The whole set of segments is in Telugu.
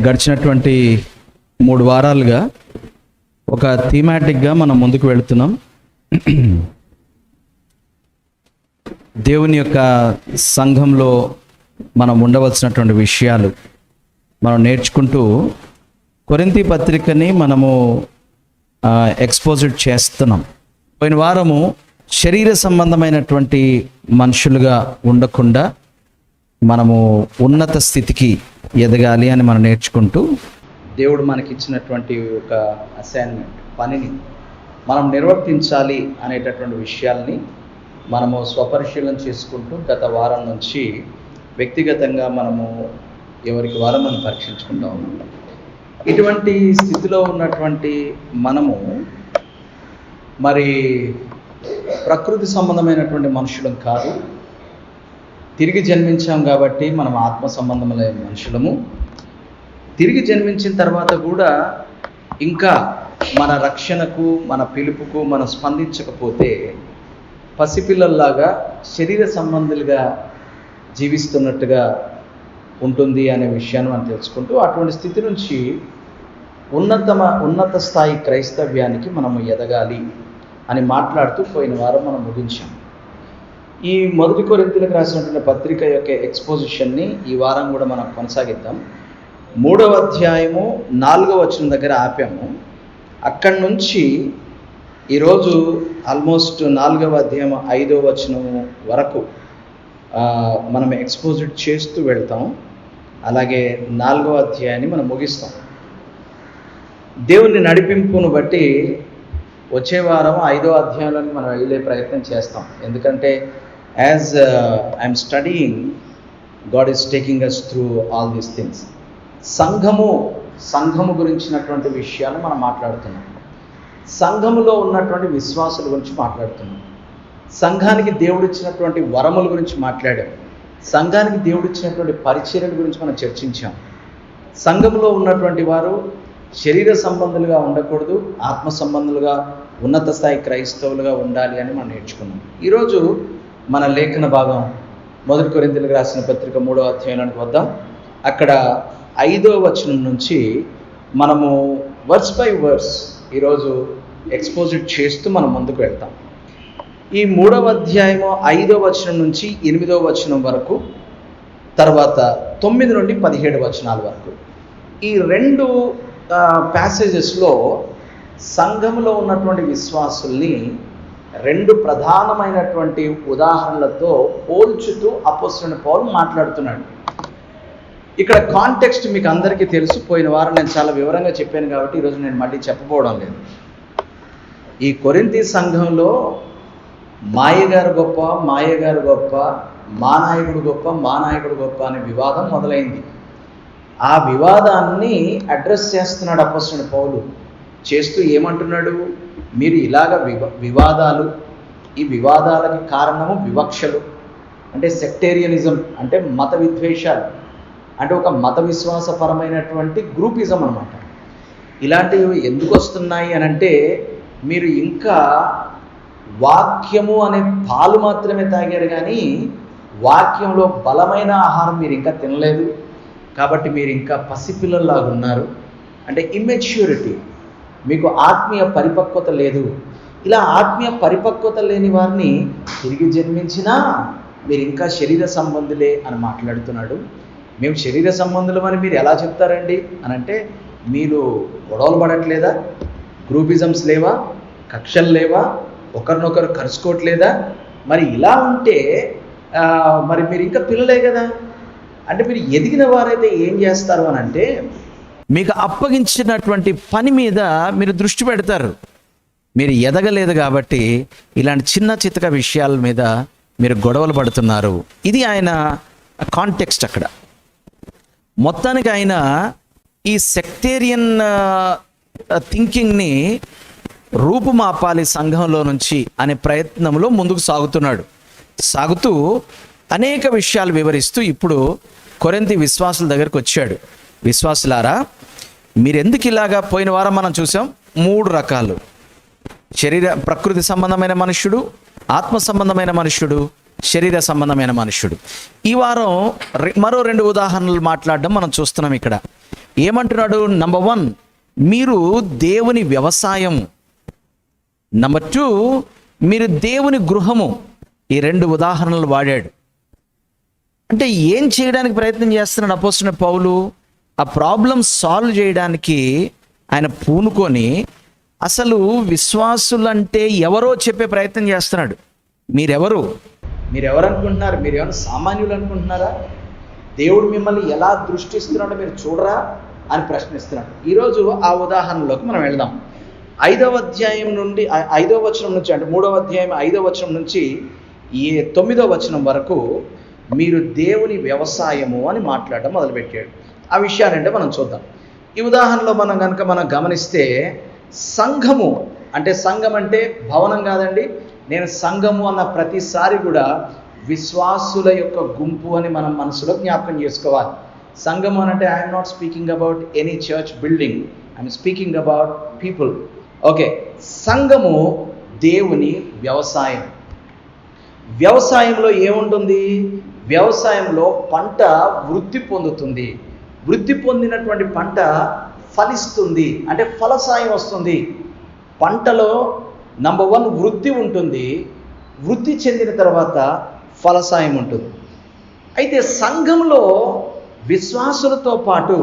గడిచినటువంటి 3 వారాలుగా ఒక థీమాటిక్గా మనం ముందుకు వెళుతున్నాం. దేవుని యొక్క సంఘంలో మనం ఉండవలసినటువంటి విషయాలు మనం నేర్చుకుంటూ కొరింథీ పత్రికని మనము ఎక్స్పోజిట్ చేస్తున్నాం. పోయిన వారము శరీర సంబంధమైనటువంటి మనుషులుగా ఉండకుండా మనము ఉన్నత స్థితికి ఎదగాలి అని మనం నేర్చుకుంటూ, దేవుడు మనకిచ్చినటువంటి ఒక అసైన్మెంట్, పనిని మనం నిర్వర్తించాలి అనేటటువంటి విషయాల్ని మనము స్వపరిశీలన చేసుకుంటూ గత వారం నుంచి వ్యక్తిగతంగా మనము ఎవరికి వారం మనం పరీక్షించుకుంటూ ఉన్నాం. ఇటువంటి స్థితిలో ఉన్నటువంటి మనము మరి ప్రకృతి సంబంధమైనటువంటి మనుషులం కాదు. తిరిగి జన్మించాం కాబట్టి మనం ఆత్మ సంబంధమైన మనుషులము. తిరిగి జన్మించిన తర్వాత కూడా ఇంకా మన రక్షణకు, మన పిలుపుకు మనం స్పందించకపోతే పసిపిల్లల్లాగా శరీర సంబంధులుగా జీవిస్తున్నట్టుగా ఉంటుంది అనే విషయాన్ని మనం తెలుసుకుంటూ, అటువంటి స్థితి నుంచి ఉన్నత స్థాయి క్రైస్తవ్యానికి మనము ఎదగాలి అని మాట్లాడుతూ పోయిన వారం మనం ముగించాం. ఈ 1 కొరింథీయులకు రాసినటువంటి పత్రిక యొక్క ఎక్స్పోజిషన్ని ఈ వారం కూడా మనం కొనసాగిద్దాం. 3వ అధ్యాయము 4వ వచనం దగ్గర ఆపాము. అక్కడి నుంచి ఈరోజు ఆల్మోస్ట్ 4వ అధ్యాయం 5వ వచనం వరకు మనం ఎక్స్పోజిట్ చేస్తూ వెళ్తాం. అలాగే 4వ అధ్యాయాన్ని మనం ముగిస్తాం. దేవుని నడిపింపును బట్టి వచ్చే వారం 5వ అధ్యాయంలోకి మనం వెళ్ళే ప్రయత్నం చేస్తాం. ఎందుకంటే as I'm studying, God is taking us through all these things. సంఘము గురించినటువంటి విషయాలు మనం మాట్లాడుతున్నాం. సంఘములో ఉన్నటువంటి విశ్వాసుల గురించి మాట్లాడుతున్నాం. సంఘానికి దేవుడిచ్చినటువంటి వరముల గురించి మాట్లాడాం. సంఘానికి దేవుడిచ్చినటువంటి పరిచర్యల గురించి మనం చర్చించాం. సంఘంలో ఉన్నటువంటి వారు శరీర సంబంధులుగా ఉండకూడదు, ఆత్మ సంబంధులుగా ఉన్నత స్థాయి క్రైస్తవులుగా ఉండాలి అని మనం నేర్చుకున్నాం. ఈరోజు మన లేఖన భాగం 1 కొరింథీయులకు రాసిన పత్రిక 3వ అధ్యాయానికి వద్దాం. అక్కడ 5వ వచనం నుంచి మనము వర్స్ బై వర్స్ ఈరోజు ఎక్స్పోజిట్ చేస్తూ మనం ముందుకు వెళ్తాం. ఈ 3వ అధ్యాయము 5వ వచనం నుంచి 8వ వచనం వరకు, తర్వాత 9 నుండి 17 వచనాల వరకు, ఈ 2 ప్యాసేజెస్లో సంఘంలో ఉన్నటువంటి విశ్వాసుల్ని 2 ప్రధానమైనటువంటి ఉదాహరణలతో పోల్చుతూ అపోస్తలుడైన పౌలు మాట్లాడుతున్నాడు. ఇక్కడ కాంటెక్స్ట్ మీకు అందరికీ తెలుసు. పోయిన వారం నేను చాలా వివరంగా చెప్పాను కాబట్టి ఈరోజు నేను మళ్ళీ చెప్పబోవడం లేదు. ఈ కొరింథీ సంఘంలో మాయగారు గొప్ప, మాయగారు గొప్ప, మా నాయకుడు గొప్ప, మా నాయకుడు గొప్ప అనే వివాదం మొదలైంది. ఆ వివాదాన్ని అడ్రస్ చేస్తున్నాడు అపోస్తలుడైన పౌలు. చేస్తూ ఏమంటున్నాడు? మీరు ఇలాగ వివాదాలు, ఈ వివాదాలకి కారణము వివక్షలు, అంటే సెక్టేరియనిజం, అంటే మత విద్వేషాలు, అంటే ఒక మత విశ్వాసపరమైనటువంటి గ్రూపిజం అన్నమాట. ఇలాంటివి ఎందుకు వస్తున్నాయి అని అంటే, మీరు ఇంకా వాక్యము అనే పాలు మాత్రమే తాగారు కానీ వాక్యంలో బలమైన ఆహారం మీరు ఇంకా తినలేదు. కాబట్టి మీరు ఇంకా పసిపిల్లల్లాగా ఉన్నారు. అంటే ఇమ్మెచ్యూరిటీ, మీకు ఆత్మీయ పరిపక్వత లేదు. ఇలా ఆత్మీయ పరిపక్వత లేని వారిని తిరిగి జన్మించినా మీరు ఇంకా శరీర సంబంధులే అని మాట్లాడుతున్నాడు. మేము శరీర సంబంధులం అని మీరు ఎలా చెప్తారండి అని అంటే, మీరు గొడవలు పడట్లేదా? గ్రూపిజమ్స్ లేవా? కక్షలు లేవా? ఒకరినొకరు కలుసుకోవట్లేదా? మరి ఇలా ఉంటే మరి మీరు ఇంకా పిల్లలే కదా. అంటే మీరు ఎదిగిన వారైతే ఏం చేస్తారు అని అంటే, మీకు అప్పగించినటువంటి పని మీద మీరు దృష్టి పెడతారు. మీరు ఎదగలేదు కాబట్టి ఇలాంటి చిన్న చితక విషయాల మీద మీరు గొడవలు పడుతున్నారు. ఇది ఆయన కాంటెక్స్ట్. అక్కడ మొత్తానికి ఆయన ఈ సెక్టేరియన్ థింకింగ్ని రూపుమాపాలి సంఘంలో నుంచి అనే ప్రయత్నంలో ముందుకు సాగుతూ అనేక విషయాలు వివరిస్తూ ఇప్పుడు కొరింథీ విశ్వాసుల దగ్గరికి వచ్చాడు. విశ్వాసులారా, మీరెందుకు ఇలాగా? పోయిన వారం మనం చూసాం 3 రకాలు: ప్రకృతి సంబంధమైన మనుష్యుడు, ఆత్మ సంబంధమైన మనుష్యుడు, శరీర సంబంధమైన మనుష్యుడు. ఈ వారం మరో 2 ఉదాహరణలు మాట్లాడడం మనం చూస్తున్నాం. ఇక్కడ ఏమంటున్నాడు? నంబర్ 1, మీరు దేవుని వ్యవసాయం. నంబర్ 2, మీరు దేవుని గృహము. ఈ 2 ఉదాహరణలు వాడాడు. అంటే ఏం చేయడానికి ప్రయత్నం చేస్తున్నాడు అపోస్తలుడైన పౌలు? ఆ ప్రాబ్లం సాల్వ్ చేయడానికి ఆయన పూనుకొని అసలు విశ్వాసులంటే ఎవరో చెప్పే ప్రయత్నం చేస్తున్నాడు. మీరెవరు అనుకుంటున్నారు? మీరు ఏమైనా సామాన్యులు అనుకుంటున్నారా? దేవుడు మిమ్మల్ని ఎలా దృష్టిస్తున్నాడో మీరు చూడరా అని ప్రశ్నిస్తున్నాడు. ఈరోజు ఆ ఉదాహరణలోకి మనం వెళ్దాం. 5వ అధ్యాయం నుండి 5వ వచనం నుంచి, అంటే 3వ అధ్యాయం 5వ వచనం నుంచి 9వ వచనం వరకు మీరు దేవుని వ్యవసాయము అని మాట్లాడడం మొదలుపెట్టాడు. ఆ విషయాలంటే మనం చూద్దాం. ఈ ఉదాహరణలో మనం గమనిస్తే సంఘము అంటే, సంఘం అంటే భవనం కాదండి. నేను సంఘము అన్న ప్రతిసారి కూడా విశ్వాసుల యొక్క గుంపు అని మనం మనసులో జ్ఞాపకం చేసుకోవాలి. సంఘము అంటే I'm not speaking about any church building, I'm speaking about people. Okay, సంఘము దేవుని వ్యవసాయం. వ్యవసాయంలో ఏముంటుంది? వ్యవసాయంలో పంట వృద్ధి పొందుతుంది. వృద్ధి పొందినటువంటి పంట ఫలిస్తుంది, అంటే ఫలసాయం వస్తుంది. పంటలో నంబర్ 1 వృద్ధి ఉంటుంది. వృద్ధి చెందిన తర్వాత ఫలసాయం ఉంటుంది. అయితే సంఘంలో విశ్వాసులతో పాటు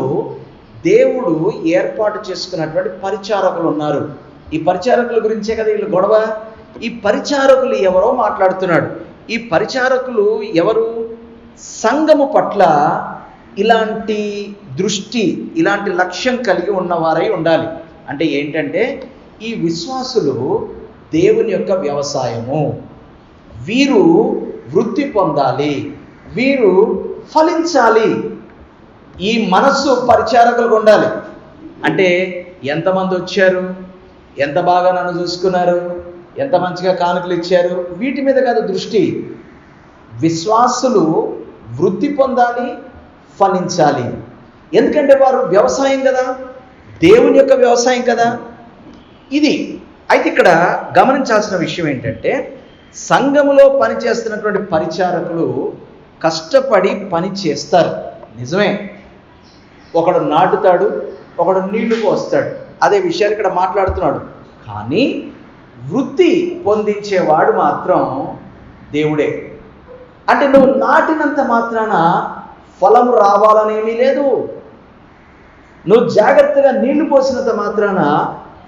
దేవుడు ఏర్పాటు చేసుకున్నటువంటి పరిచారకులు ఉన్నారు. ఈ పరిచారకుల గురించే కదా వీళ్ళు గొడవ. ఈ పరిచారకులు ఎవరో మాట్లాడుతున్నాడు. ఈ పరిచారకులు ఎవరు? సంఘము పట్ల ఇలాంటి దృష్టి, ఇలాంటి లక్ష్యం కలిగి ఉన్నవారై ఉండాలి. అంటే ఏంటంటే, ఈ విశ్వాసులు దేవుని యొక్క వ్యవసాయము. వీరు వృద్ధి పొందాలి, వీరు ఫలించాలి. ఈ మనస్సు పరిచారకులకు ఉండాలి. అంటే ఎంతమంది వచ్చారు, ఎంత బాగా నన్ను చూసుకున్నారు, ఎంత మంచిగా కానుకలు ఇచ్చారు, వీటి మీద కాదు దృష్టి. విశ్వాసులు వృద్ధి పొందాలి, ఫలించాలి. ఎందుకంటే వారు వ్యవసాయం కదా, దేవుని యొక్క వ్యవసాయం కదా ఇది. అయితే ఇక్కడ గమనించాల్సిన విషయం ఏంటంటే, సంఘములో పనిచేస్తున్నటువంటి పరిచారకులు కష్టపడి పని చేస్తారు, నిజమే. ఒకడు నాటుతాడు, ఒకడు నీళ్లు పోస్తాడు, అదే విషయాలు ఇక్కడ మాట్లాడుతున్నాడు. కానీ వృద్ధి పొందించేవాడు మాత్రం దేవుడే. అంటే నువ్వు నాటినంత మాత్రాన ఫలం రావాలనేమీ లేదు. నువ్వు జాగ్రత్తగా నీళ్లు పోసినంత మాత్రాన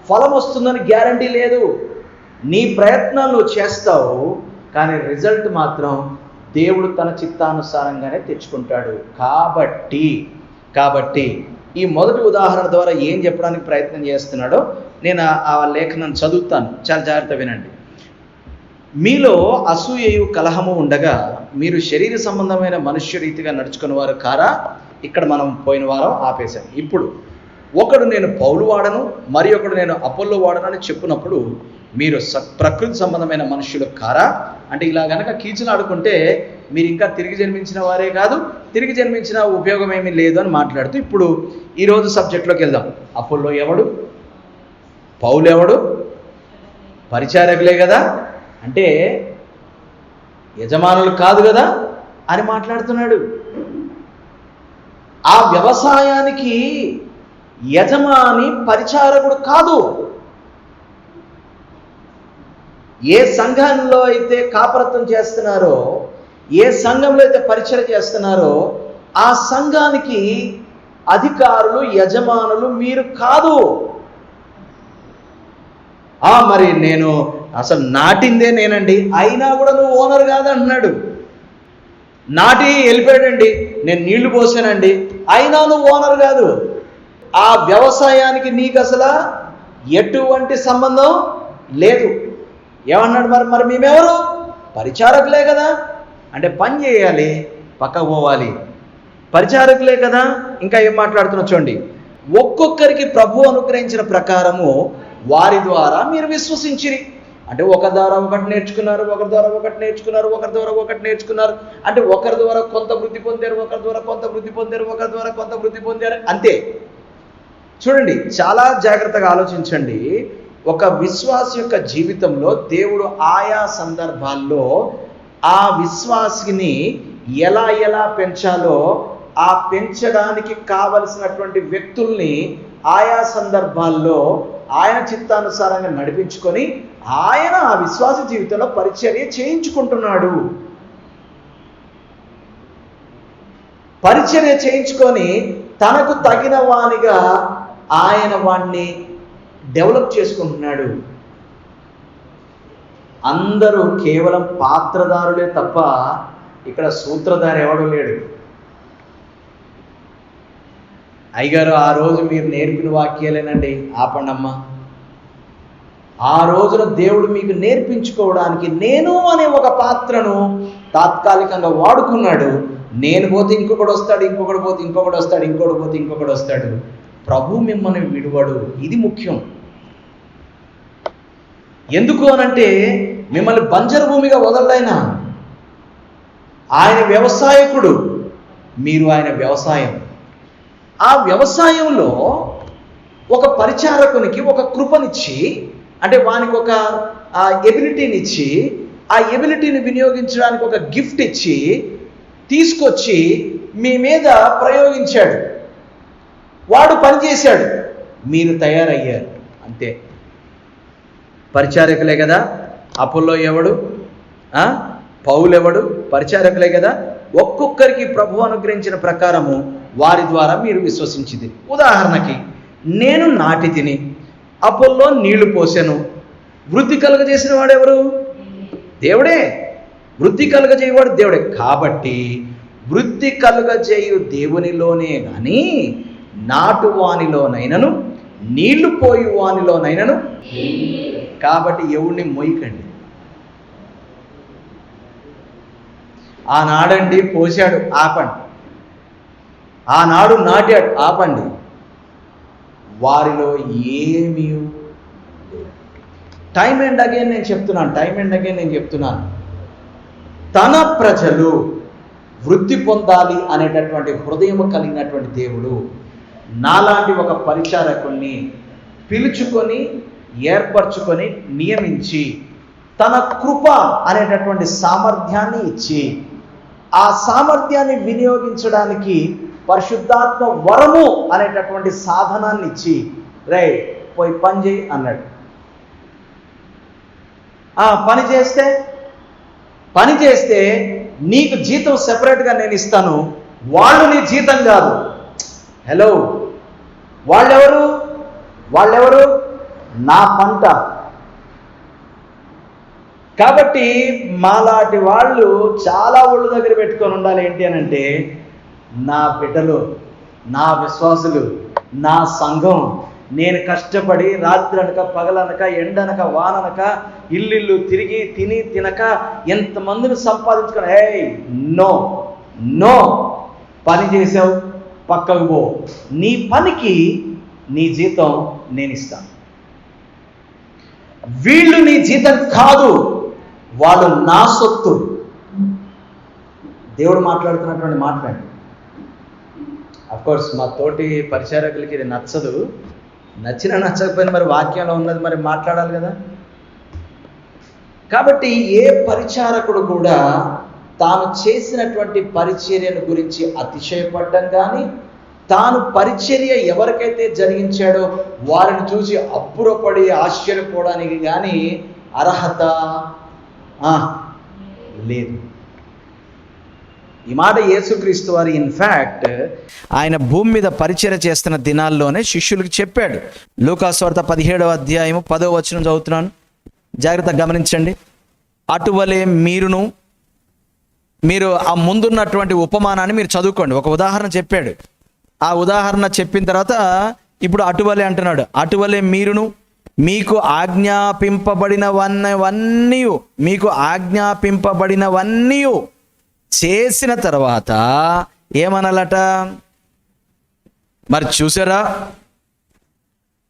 ఫలం వస్తుందని గ్యారంటీ లేదు. నీ ప్రయత్నాలు నువ్వు చేస్తావు, కానీ రిజల్ట్ మాత్రం దేవుడు తన చిత్తానుసారంగానే తెచ్చుకుంటాడు. కాబట్టి ఈ మొదటి ఉదాహరణ ద్వారా ఏం చెప్పడానికి ప్రయత్నం చేస్తున్నాడో నేను ఆ లేఖనం చదువుతాను, చాలా జాగ్రత్త వినండి. మీలో అసూయయు కలహము ఉండగా మీరు శరీర సంబంధమైన మనుష్య రీతిగా నడుచుకున్న వారు కారా? ఇక్కడ మనం పోయిన వారం ఆపేశాం. ఇప్పుడు ఒకడు నేను పౌలు వాడను, మరి ఒకడు నేను అపోల్లో వాడను అని చెప్పినప్పుడు మీరు ప్రకృతి సంబంధమైన మనుష్యులు కారా? అంటే ఇలా గనక కీచులాడుకుంటే మీరు ఇంకా తిరిగి జన్మించిన వారే కాదు, తిరిగి జన్మించిన ఉపయోగం ఏమీ లేదు అని మాట్లాడుతూ ఇప్పుడు ఈరోజు సబ్జెక్ట్లోకి వెళ్దాం. అపోల్లో ఎవడు? పౌలు ఎవడు? పరిచారకులే కదా, అంటే యజమానులు కాదు కదా అని మాట్లాడుతున్నాడు. ఆ వ్యవసాయానికి యజమాని పరిచారకుడు కాదు. ఏ సంఘంలో అయితే కాపరత్వం చేస్తున్నారో, ఏ సంఘంలో అయితే పరిచయం చేస్తున్నారో, ఆ సంఘానికి అధికారులు, యజమానులు మీరు కాదు. మరి నేను అసలు నాటిందే నేనండి, అయినా కూడా నువ్వు ఓనర్ కాదంటున్నాడు. నాటి వెళ్ళిపోయాడండి, నేను నీళ్లు పోసానండి, అయినా నువ్వు ఓనర్ కాదు. ఆ వ్యవసాయానికి నీకు అసలు ఎటువంటి సంబంధం లేదు. ఏమన్నాడు? మరి మేమెవరు? పరిచారకులే కదా, అంటే పని చేయాలి, పక్కకు పోవాలి, పరిచారకులే కదా. ఇంకా ఏం మాట్లాడుతున్నా చూడండి. ఒక్కొక్కరికి ప్రభు అనుగ్రహించిన ప్రకారము వారి ద్వారా మీరు విశ్వసించిరి. అంటే ఒకరి ద్వారా ఒకటి నేర్చుకున్నారు, ఒకరి ద్వారా ఒకటి నేర్చుకున్నారు, ఒకరి ద్వారా ఒకటి నేర్చుకున్నారు. అంటే ఒకరి ద్వారా కొంత వృద్ధి పొందారు, ఒకరి ద్వారా కొంత వృద్ధి పొందారు, ఒకరి ద్వారా కొంత వృద్ధి పొందారు, అంతే. చూడండి, చాలా జాగ్రత్తగా ఆలోచించండి. ఒక విశ్వాస యొక్క జీవితంలో దేవుడు ఆయా సందర్భాల్లో ఆ విశ్వాసిని ఎలా ఎలా పెంచాలో, ఆ పెంచడానికి కావలసినటువంటి వ్యక్తుల్ని ఆయా సందర్భాల్లో ఆయన చిత్తానుసారంగా నడిపించుకొని ఆయన ఆ విశ్వాస జీవితంలో పరిచర్య చేయించుకుంటున్నాడు. పరిచర్య చేయించుకొని తనకు తగిన వానిగా ఆయన వాణ్ణి డెవలప్ చేసుకుంటున్నాడు. అందరూ కేవలం పాత్రదారులే తప్ప ఇక్కడ సూత్రధారి ఎవడూ లేడు. అయ్యగారు, ఆ రోజు మీరు నేర్పిన వాక్యాలేనండి, ఆపండమ్మా. ఆ రోజున దేవుడు మీకు నేర్పించుకోవడానికి నేను అనే ఒక పాత్రను తాత్కాలికంగా వాడుకున్నాడు. నేను పోతే ఇంకొకడు వస్తాడు, ఇంకొకడు పోతే ఇంకొకడు వస్తాడు, ఇంకొకడు పోతే ఇంకొకడు వస్తాడు. ప్రభు మిమ్మల్ని విడువడు. ఇది ముఖ్యం. ఎందుకు అనంటే మిమ్మల్ని బంజరు భూమిగా వదలడైనా. ఆయన వ్యవసాయకుడు, మీరు ఆయన వ్యవసాయం. ఆ వ్యవసాయంలో ఒక పరిచారకునికి ఒక కృపనిచ్చి, అంటే వానికి ఒక ఎబిలిటీని ఇచ్చి, ఆ ఎబిలిటీని వినియోగించడానికి ఒక గిఫ్ట్ ఇచ్చి తీసుకొచ్చి మీ మీద ప్రయోగించాడు. వాడు పనిచేశాడు, మీరు తయారయ్యారు, అంతే. పరిచారకులే కదా. అపోల్లో ఎవడు, పౌలు ఎవడు? పరిచారకులే కదా. ఒక్కొక్కరికి ప్రభు అనుగ్రహించిన ప్రకారము వారి ద్వారా మీరు విశ్వసించింది. ఉదాహరణకి, నేను నాటి తిని, అపోల్లో నీళ్లు పోసాను. వృద్ధి కలుగజేసిన వాడెవరు? దేవుడే. వృద్ధి కలుగజేయవాడు దేవుడే. కాబట్టి వృద్ధి కలుగజేయు దేవునిలోనే కానీ నాటు వానిలోనైనను నీళ్లు పోయి వానిలోనైనను. కాబట్టి ఎవడిని మొయ్యకండి. ఆనాడండి పోశాడు, ఆపండి. ఆనాడు నాటాడు, ఆపండి. వారిలో ఏమీ టైం అండ్ అగైన్ నేను చెప్తున్నాను, తన ప్రజలు వృద్ధి పొందాలి అనేటటువంటి హృదయం కలిగినటువంటి దేవుడు నాలాంటి ఒక పరిచారకుణ్ణి పిలుచుకొని, ఏర్పరచుకొని, నియమించి, తన కృప అనేటటువంటి సామర్థ్యాన్ని ఇచ్చి, ఆ సామర్థ్యాన్ని వినియోగించడానికి పరిశుద్ధాత్మ వరము అనేటటువంటి సాధనాన్ని ఇచ్చి, రైట్ పోయి పని చేయి అన్నాడు. పని చేస్తే నీకు జీతం సెపరేట్గా నేను ఇస్తాను, వాళ్ళు నీ జీతం కాదు. హలో, వాళ్ళెవరు? నా పంట. కాబట్టి మాలాంటి వాళ్ళు చాలా ఒళ్ళు దగ్గర పెట్టుకొని ఉండాలి. ఏంటి అనంటే, నా బిడ్డలు, నా విశ్వాసులు, నా సంఘం, నేను కష్టపడి రాత్రనక పగలనక ఎండనక వాననక ఇల్లు తిరిగి తిని తినక ఎంతమందిని సంపాదించుకొని, నో పని చేసావు, పక్కకు పో. నీ పనికి నీ జీతం నేను ఇస్తాను. వీళ్ళు నీ జీతం కాదు, వాళ్ళు నా సొత్తు. దేవుడు మాట్లాడుతున్నటువంటి మాట్లాడి. అఫ్కోర్స్ మా తోటి పరిచారకులకి ఇది నచ్చదు. నచ్చకపోయినా మరి వాక్యంలో ఉన్నది మరి మాట్లాడాలి కదా. కాబట్టి ఏ పరిచారకుడు కూడా తాను చేసినటువంటి పరిచర్యను గురించి అతిశయపడడం కానీ, తాను పరిచర్య ఎవరికైతే జరిగించాడో వారిని చూసి అబ్బురపడి ఆశ్చర్యపోవడానికి కానీ అర్హత లేదు. ఈ మాట యేసుక్రీస్తు వారు ఇన్ఫ్యాక్ట్ ఆయన భూమి మీద పరిచర్య చేస్తున్న దినాల్లోనే శిష్యులకు చెప్పాడు. లూకాసు వార్త 17వ అధ్యాయము 10వ వచనం చదువుతున్నాను, జాగ్రత్తగా గమనించండి. అటువలే మీరు ఆ ముందున్నటువంటి ఉపమానాన్ని మీరు చదువుకోండి. ఒక ఉదాహరణ చెప్పాడు. ఆ ఉదాహరణ చెప్పిన తర్వాత ఇప్పుడు అటువలే అంటున్నాడు. అటువలే మీరును మీకు ఆజ్ఞాపింపబడినవన్నీ చేసిన తర్వాత ఏమనాలట? మరి చూసారా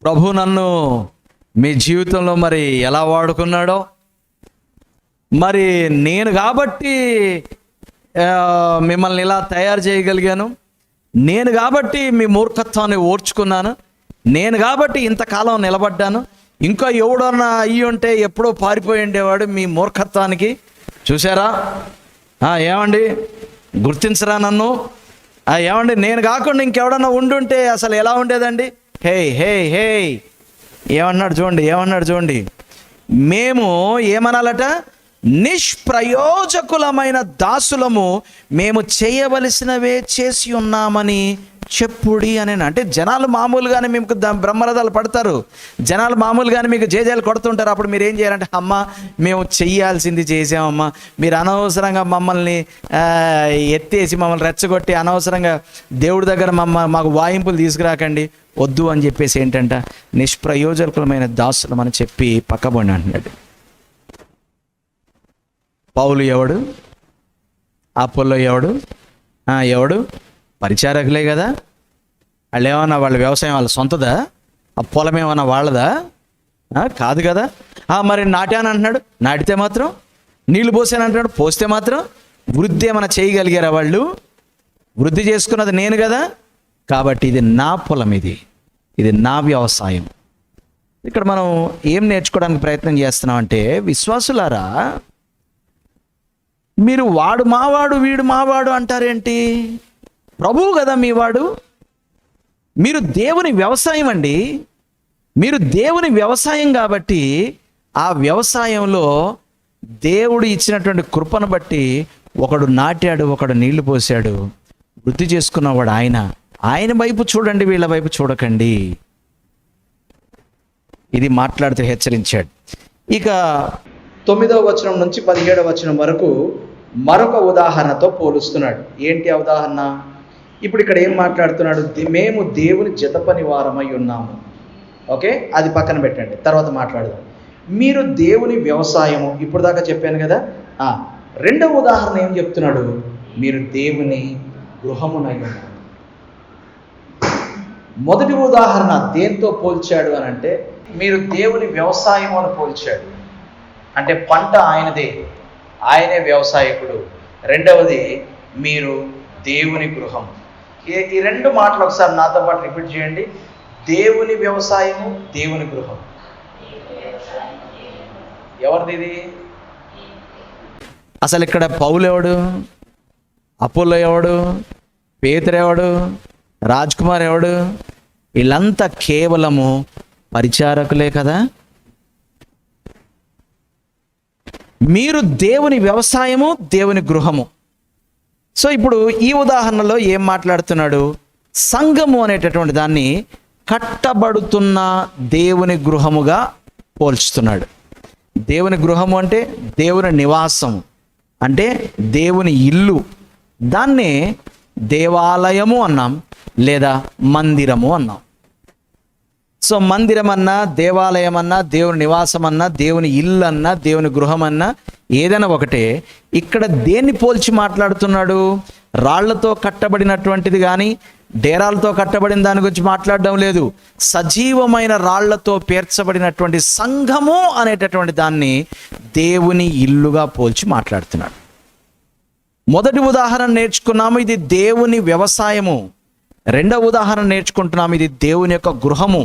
ప్రభు నన్ను మీ జీవితంలో మరి ఎలా వాడుకున్నాడో. మరి నేను కాబట్టి మిమ్మల్ని ఇలా తయారు చేయగలిగాను, నేను కాబట్టి మీ మూర్ఖత్వాన్ని ఓర్చుకున్నాను, నేను కాబట్టి ఇంతకాలం నిలబడ్డాను. ఇంకా ఎవడన్నా అయ్యి ఉంటే ఎప్పుడో పారిపోయి ఉండేవాడు మీ మూర్ఖత్వానికి. చూసారా? ఏమండి, గుర్తించరా నన్ను? ఏమండి, నేను కాకుండా ఇంకెవడన్నా ఉండుంటే అసలు ఎలా ఉండేదండి? హే హే హే ఏమన్నాడు చూడండి. మేము ఏమనాలట? నిష్ప్రయోజకులమైన దాసులము, మేము చేయవలసినవే చేసి ఉన్నామని చెప్పుడి అని. అంటే జనాలు మామూలుగానే మీకు బ్రహ్మరథాలు పడతారు, జనాలు మామూలుగానే మీకు జేజేలు కొడుతుంటారు. అప్పుడు మీరు ఏం చేయాలంటే, అమ్మ మేము చెయ్యాల్సింది చేసామమ్మా, మీరు అనవసరంగా మమ్మల్ని ఎత్తేసి మమ్మల్ని రెచ్చగొట్టి అనవసరంగా దేవుడి దగ్గర మాకు వాయింపులు తీసుకురాకండి, వద్దు అని చెప్పేసి ఏంటంట, నిష్ప్రయోజకులమైన దాసులం అని చెప్పి పక్కబడి అంటున్నాడు. పౌలు ఎవడు? అపోల్లో ఎవడు? పరిచారకులే కదా. వాళ్ళు ఏమన్నా వాళ్ళ వ్యవసాయం వాళ్ళ సొంతదా? ఆ పొలం ఏమన్నా వాళ్ళదా? కాదు కదా. మరి నాటాను అంటున్నాడు, నాటితే మాత్రం, నీళ్లు పోసాను అంటున్నాడు, పోస్తే మాత్రం వృద్ధి ఏమైనా చేయగలిగారా వాళ్ళు? వృద్ధి చేసుకున్నది నేను కదా. కాబట్టి ఇది నా పొలం, ఇది నా వ్యవసాయం. ఇక్కడ మనం ఏం నేర్చుకోవడానికి ప్రయత్నం చేస్తున్నామంటే, విశ్వాసులారా, మీరు వాడు మావాడు వీడు మావాడు అంటారేంటి? ప్రభువు కదా మీ వాడు. మీరు దేవుని వ్యవసాయం అండి, మీరు దేవుని వ్యవసాయం. కాబట్టి ఆ వ్యవసాయంలో దేవుడు ఇచ్చినటువంటి కృపను బట్టి ఒకడు నాటాడు, ఒకడు నీళ్లు పోసాడు, వృద్ధి చేసుకున్నవాడు ఆయన వైపు చూడండి, వీళ్ళ వైపు చూడకండి. ఇది మాట్లాడుతూ హెచ్చరించాడు. ఇక 9వ వచనం నుంచి 17వ వచనం వరకు మరొక ఉదాహరణతో పోలుస్తున్నాడు. ఏంటి ఆ ఉదాహరణ? ఇప్పుడు ఇక్కడ ఏం మాట్లాడుతున్నాడు? మేము దేవుని జతపని వారమై ఉన్నాము. ఓకే, అది పక్కన పెట్టండి, తర్వాత మాట్లాడదాం. మీరు దేవుని వ్యవసాయము, ఇప్పుడు దాకా చెప్పాను కదా. రెండవ ఉదాహరణ ఏం చెప్తున్నాడు? మీరు దేవుని గృహమునై ఉన్నారు. మొదటి ఉదాహరణ దేంతో పోల్చాడు అని అంటే, మీరు దేవుని వ్యవసాయం అని పోల్చాడు. అంటే పంట ఆయనదే, ఆయనే వ్యవసాయకుడు. రెండవది మీరు దేవుని గృహం. ఈ రెండు మాటలు ఒకసారి నాతో పాటు రిపీట్ చేయండి. దేవుని వ్యవసాయము, దేవుని గృహం. ఎవరిది ఇది? అసలు ఇక్కడ పౌలు ఎవడు? అపోల్లో ఎవడు? పేతురు ఎవడు? రాజ్ కుమార్ ఎవడు? వీళ్ళంతా కేవలము పరిచారకులే కదా. మీరు దేవుని వ్యవసాయము, దేవుని గృహము. సో ఇప్పుడు ఈ ఉదాహరణలో ఏం మాట్లాడుతున్నాడు? సంఘము అనేటటువంటి దాన్ని కట్టబడుతున్న దేవుని గృహముగా పోల్చుతున్నాడు. దేవుని గృహము అంటే దేవుని నివాసము, అంటే దేవుని ఇల్లు. దాన్నే దేవాలయము అన్నాం, లేదా మందిరము అన్నాం. సో మందిరం అన్నా, దేవాలయం అన్నా, దేవుని నివాసం అన్నా, దేవుని ఇల్లు అన్నా, దేవుని గృహం అన్నా ఏదైనా ఒకటే. ఇక్కడ దేన్ని పోల్చి మాట్లాడుతున్నాడు? రాళ్లతో కట్టబడినటువంటిది కానీ డేరాలతో కట్టబడిన దాని గురించి మాట్లాడడం లేదు. సజీవమైన రాళ్లతో పేర్చబడినటువంటి సంఘము అనేటటువంటి దాన్ని దేవుని ఇల్లుగా పోల్చి మాట్లాడుతున్నాడు. మొదటి ఉదాహరణ నేర్చుకున్నాము, ఇది దేవుని వ్యవసాయము. రెండవ ఉదాహరణ నేర్చుకుంటున్నాము, ఇది దేవుని యొక్క గృహము.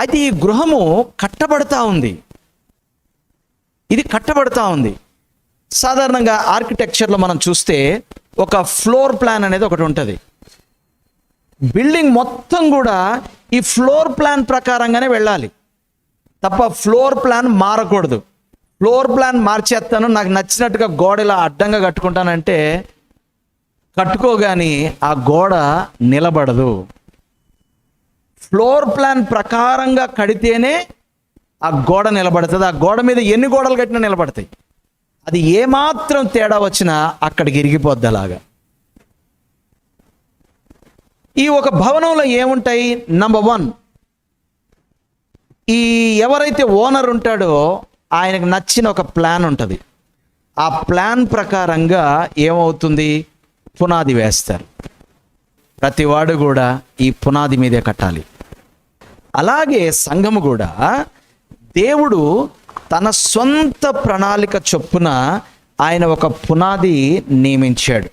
అయితే ఈ గృహము కట్టబడతా ఉంది, ఇది కట్టబడతా ఉంది. సాధారణంగా ఆర్కిటెక్చర్లో మనం చూస్తే ఒక ఫ్లోర్ ప్లాన్ అనేది ఒకటి ఉంటుంది. బిల్డింగ్ మొత్తం కూడా ఈ ఫ్లోర్ ప్లాన్ ప్రకారంగానే వెళ్ళాలి తప్ప ఫ్లోర్ ప్లాన్ మారకూడదు. ఫ్లోర్ ప్లాన్ మార్చేస్తాను, నాకు నచ్చినట్టుగా గోడ ఇలా అడ్డంగా కట్టుకుంటానంటే కట్టుకోగాని ఆ గోడ నిలబడదు. ఫ్లోర్ ప్లాన్ ప్రకారంగా కడితేనే ఆ గోడ నిలబడుతుంది. ఆ గోడ మీద ఎన్ని గోడలు కట్టినా నిలబడతాయి. అది ఏమాత్రం తేడా వచ్చినా అక్కడికి ఇరిగిపోద్ది. అలాగా ఈ ఒక భవనంలో ఏముంటాయి? నంబర్ 1, ఈ ఎవరైతే ఓనర్ ఉంటాడో ఆయనకు నచ్చిన ఒక ప్లాన్ ఉంటుంది. ఆ ప్లాన్ ప్రకారంగా ఏమవుతుంది? పునాది వేస్తారు. ప్రతివాడు కూడా ఈ పునాది మీదే కట్టాలి. అలాగే సంఘము కూడా దేవుడు తన సొంత ప్రణాళిక చొప్పున ఆయన ఒక పునాది నియమించాడు.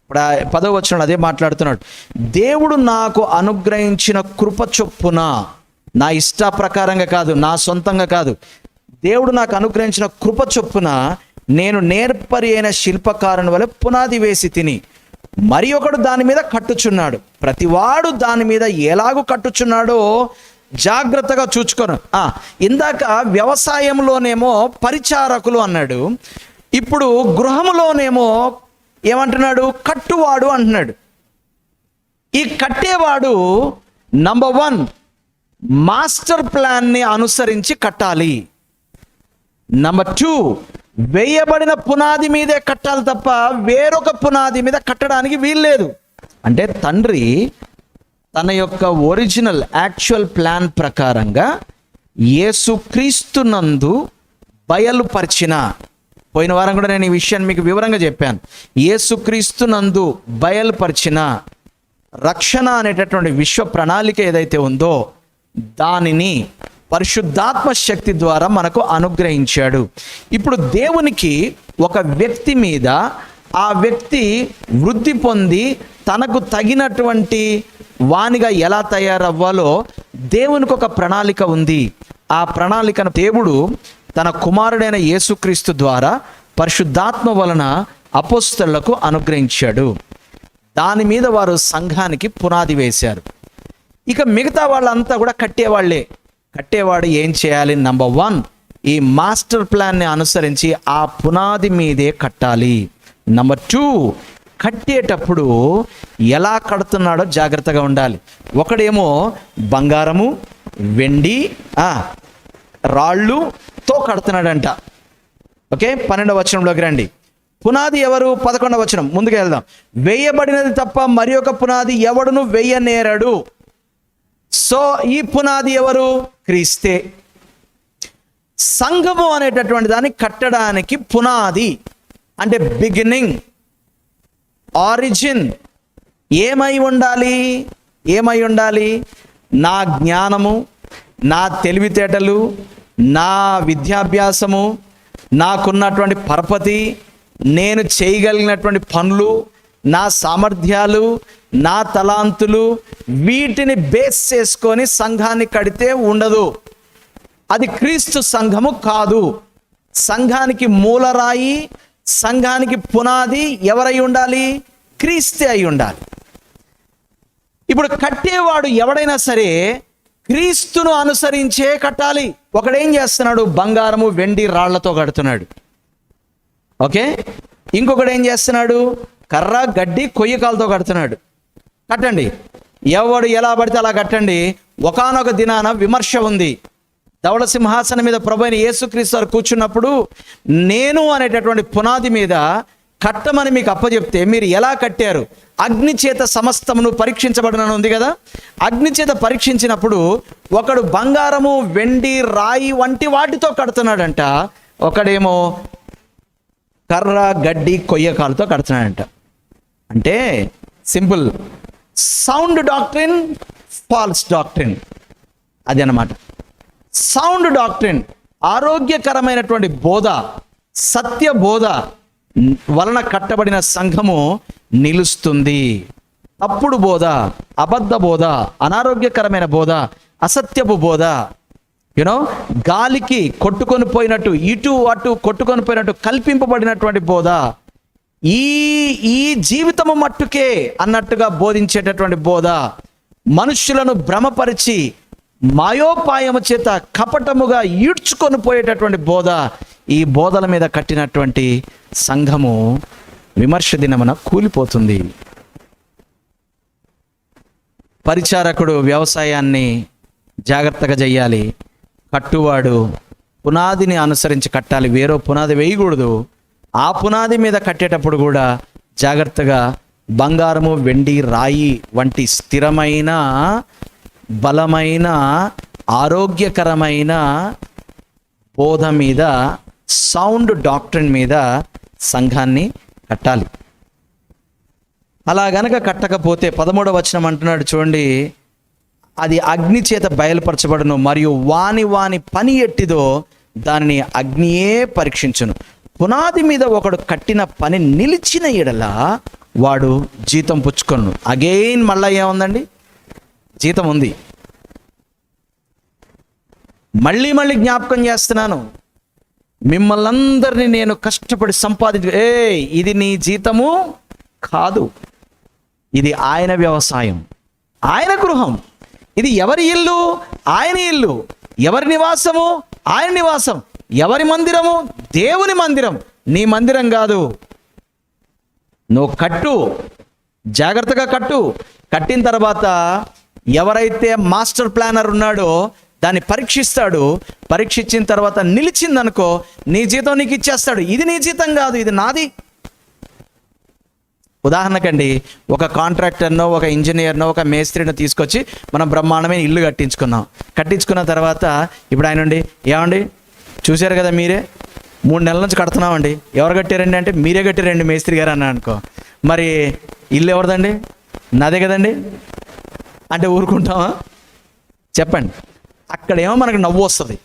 ఇప్పుడు 10వ వచనంలో అదే మాట్లాడుతున్నాడు. దేవుడు నాకు అనుగ్రహించిన కృప చొప్పున, నా ఇష్ట ప్రకారంగా కాదు, నా సొంతంగా కాదు, దేవుడు నాకు అనుగ్రహించిన కృప చొప్పున నేను నేర్పరి అయిన శిల్పకారుని వలె పునాది వేసి తిని, మరి ఒకడు దాని మీద కట్టుచున్నాడు. ప్రతివాడు దాని మీద ఎలాగూ కట్టుచున్నాడో జాగ్రత్తగా చూచుకోను. ఇందాక వ్యవసాయంలోనేమో పరిచారకులు అన్నాడు, ఇప్పుడు గృహంలోనేమో ఏమంటున్నాడు? కట్టువాడు అంటున్నాడు. ఈ కట్టేవాడు నంబర్ 1 మాస్టర్ ప్లాన్ని అనుసరించి కట్టాలి. నంబర్ 2 వేయబడిన పునాది మీదే కట్టాలి తప్ప వేరొక పునాది మీద కట్టడానికి వీల్లేదు. అంటే తండ్రి తన యొక్క ఒరిజినల్ యాక్చువల్ ప్లాన్ ప్రకారంగా యేసుక్రీస్తునందు బయలుపరిచిన, పోయిన వారం కూడా నేను ఈ విషయాన్ని మీకు వివరంగా చెప్పాను, యేసుక్రీస్తునందు బయలుపరిచిన రక్షణ అనేటటువంటి విశ్వ ప్రణాళిక ఏదైతే ఉందో దానిని పరిశుద్ధాత్మ శక్తి ద్వారా మనకు అనుగ్రహించాడు. ఇప్పుడు దేవునికి ఒక వ్యక్తి మీద, ఆ వ్యక్తి వృద్ధి పొంది తనకు తగినటువంటి వానిగా ఎలా తయారవ్వాలో దేవునికి ఒక ప్రణాళిక ఉంది. ఆ ప్రణాళికను దేవుడు తన కుమారుడైన యేసుక్రీస్తు ద్వారా పరిశుద్ధాత్మ వలన అపోస్తలులకు అనుగ్రహించాడు. దాని మీద వారు సంఘానికి పునాది వేశారు. ఇక మిగతా వాళ్ళంతా కూడా కట్టేవాళ్లే. కట్టేవాడు ఏం చేయాలి? నంబర్ 1 ఈ మాస్టర్ ప్లాన్ని అనుసరించి ఆ పునాది మీదే కట్టాలి. నంబర్ 2 కట్టేటప్పుడు ఎలా కడుతున్నాడో జాగ్రత్తగా ఉండాలి. ఒకడేమో బంగారము, వెండి, రాళ్ళుతో కడుతున్నాడంట. ఓకే, 12వ వచనంలోకి రండి. పునాది ఎవరు? 11వ వచనం, ముందుకు వెళ్దాం. వేయబడినది తప్ప మరి ఒక పునాది ఎవడును వేయనేరడు. సో ఈ పునాది ఎవరు? క్రీస్తే. సంఘము అనేటటువంటి దాన్ని కట్టడానికి పునాది అంటే బిగినింగ్, ఆరిజిన్ ఏమై ఉండాలి? ఏమై ఉండాలి? నా జ్ఞానము, నా తెలివితేటలు, నా విద్యాభ్యాసము, నాకున్నటువంటి పరపతి, నేను చేయగలిగినటువంటి పనులు, నా సామర్థ్యాలు, నా తలాంతులు, వీటిని బేస్ చేసుకొని సంఘాన్ని కడితే ఉండదు. అది క్రీస్తు సంఘము కాదు. సంఘానికి మూలరాయి, సంఘానికి పునాది ఎవరై ఉండాలి? క్రీస్తే అయి ఉండాలి. ఇప్పుడు కట్టేవాడు ఎవడైనా సరే క్రీస్తును అనుసరించే కట్టాలి. ఒకడేం చేస్తున్నాడు? బంగారము, వెండి, రాళ్లతో కడుతున్నాడు. ఓకే, ఇంకొకడు ఏం చేస్తున్నాడు? కర్ర, గడ్డి, కొయ్యకాలతో కడుతున్నాడు. కట్టండి, ఎవడు ఎలా పడితే అలా కట్టండి. ఒకానొక దినాన విమర్శ ఉంది. ధవళ సింహాసనం మీద ప్రభువైన యేసుక్రీస్తు వారు కూర్చున్నప్పుడు నేను అనేటటువంటి పునాది మీద కట్టమని మీకు అప్పచెప్తే మీరు ఎలా కట్టారు? అగ్ని చేత సమస్తమును పరీక్షించబడిన ఉంది కదా. అగ్ని చేత పరీక్షించినప్పుడు ఒకడు బంగారము, వెండి, రాయి వంటి వాటితో కడుతున్నాడంట. ఒకడేమో కర్ర, గడ్డి, కొయ్యకాలతో కడుతున్నాడంట. అంటే simple, sound doctrine, false doctrine, అది అన్నమాట. సౌండ్ డాక్ట్రిన్ ఆరోగ్యకరమైనటువంటి బోధ, సత్య బోధ వలన కట్టబడిన సంఘము నిలుస్తుంది. తప్పుడు బోధ, అబద్ధ బోధ, అనారోగ్యకరమైన బోధ, అసత్యపు బోధ, గాలికి కొట్టుకొని పోయినట్టు, ఇటు అటు కొట్టుకొని పోయినట్టు కల్పింపబడినటువంటి బోధ, ఈ జీవితము మట్టుకే అన్నట్టుగా బోధించేటటువంటి బోధ, మనుష్యులను భ్రమపరిచి మాయోపాయము చేత కపటముగా ఈడ్చుకొని పోయేటటువంటి బోధ, ఈ బోధల మీద కట్టినటువంటి సంఘము విమర్శ దినమున కూలిపోతుంది. పరిచారకుడు వ్యవసాయాన్ని జాగ్రత్తగా చేయాలి. కట్టువాడు పునాదిని అనుసరించి కట్టాలి, వేరో పునాది వేయకూడదు. ఆ పునాది మీద కట్టేటప్పుడు కూడా జాగ్రత్తగా బంగారము, వెండి, రాయి వంటి స్థిరమైన, బలమైన, ఆరోగ్యకరమైన బోధ మీద, సౌండ్ డాక్ట్రిన్ మీద సంఘాన్ని కట్టాలి. అలా గనక కట్టకపోతే 13వ వచనం అంటున్నాడు చూడండి, అది అగ్ని చేత బయలుపరచబడును, మరియు వాని పని ఎట్టిదో దానిని అగ్నియే పరీక్షించును. పునాది మీద ఒకడు కట్టిన పని నిలిచిన ఎడల వాడు జీతం పుచ్చుకొను. అగైన్ మళ్ళీ ఏముందండి? జీతం ఉంది. మళ్ళీ జ్ఞాపకం చేస్తున్నాను, మిమ్మల్ని అందరినీ నేను కష్టపడి ఇది నీ జీతము కాదు, ఇది ఆయన వ్యవసాయం, ఆయన గృహం. ఇది ఎవరి ఇల్లు? ఆయన ఇల్లు. ఎవరి నివాసము? ఆయన నివాసం. ఎవరి మందిరము? దేవుని మందిరం. నీ మందిరం కాదు. నువ్వు కట్టు, జాగ్రత్తగా కట్టు. కట్టిన తర్వాత ఎవరైతే మాస్టర్ ప్లానర్ ఉన్నాడో దాన్ని పరీక్షిస్తాడు. పరీక్షించిన తర్వాత నిలిచిందనుకో నీ జీతం నీకు ఇచ్చేస్తాడు. ఇది నీ జీతం కాదు, ఇది నాది. ఉదాహరణకండి, ఒక కాంట్రాక్టర్నో, ఒక ఇంజనీర్నో, ఒక మేస్త్రినో తీసుకొచ్చి మనం బ్రహ్మాండమైన ఇల్లు కట్టించుకున్న తర్వాత ఇప్పుడు ఆయనండి, ఏమండి చూశారు కదా మీరే 3 నెలల నుంచి కడుతున్నామండి. ఎవరు కట్టారండి అంటే మీరే కట్టారండి మేస్త్రి గారు అన్నా అనుకో. మరి ఇల్లు ఎవరిదండి? నాదే కదండి అంటే ఊరుకుంటామా? చెప్పండి. అక్కడేమో మనకు నవ్వు వస్తుంది.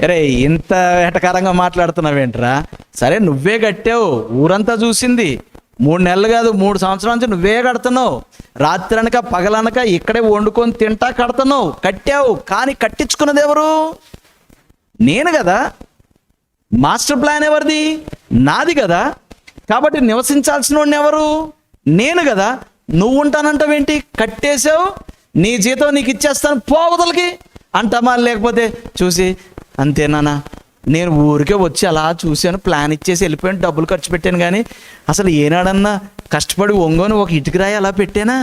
అరే ఇంత వెటకారంగా మాట్లాడుతున్నావేంట్రా? సరే నువ్వే కట్టావు, ఊరంతా చూసింది. 3 నెలలు కాదు 3 సంవత్సరాల నుంచి నువ్వే కడుతున్నావు. రాత్రి అనక పగలనక ఇక్కడే వండుకొని తింటా కడుతున్నావు, కట్టావు. కానీ కట్టించుకున్నది ఎవరు? నేను కదా. మాస్టర్ ప్లాన్ ఎవరిది? నాది కదా. కాబట్టి నివసించాల్సిన వాడిని ఎవరు? నేను కదా. నువ్వు ఉంటానంటావేంటి? కట్టేసావు, నీ జీతం నీకు ఇచ్చేస్తాను, పోవతలకి అంటామా? లేకపోతే చూసి అంతేనా, నేను ఊరికే వచ్చి అలా చూశాను, ప్లాన్ ఇచ్చేసి వెళ్ళిపోయాను, డబ్బులు ఖర్చు పెట్టాను, కానీ అసలు ఏనాడన్నా కష్టపడి ఒంగోని ఒక ఇటుకరాయి అలా పెట్టానా?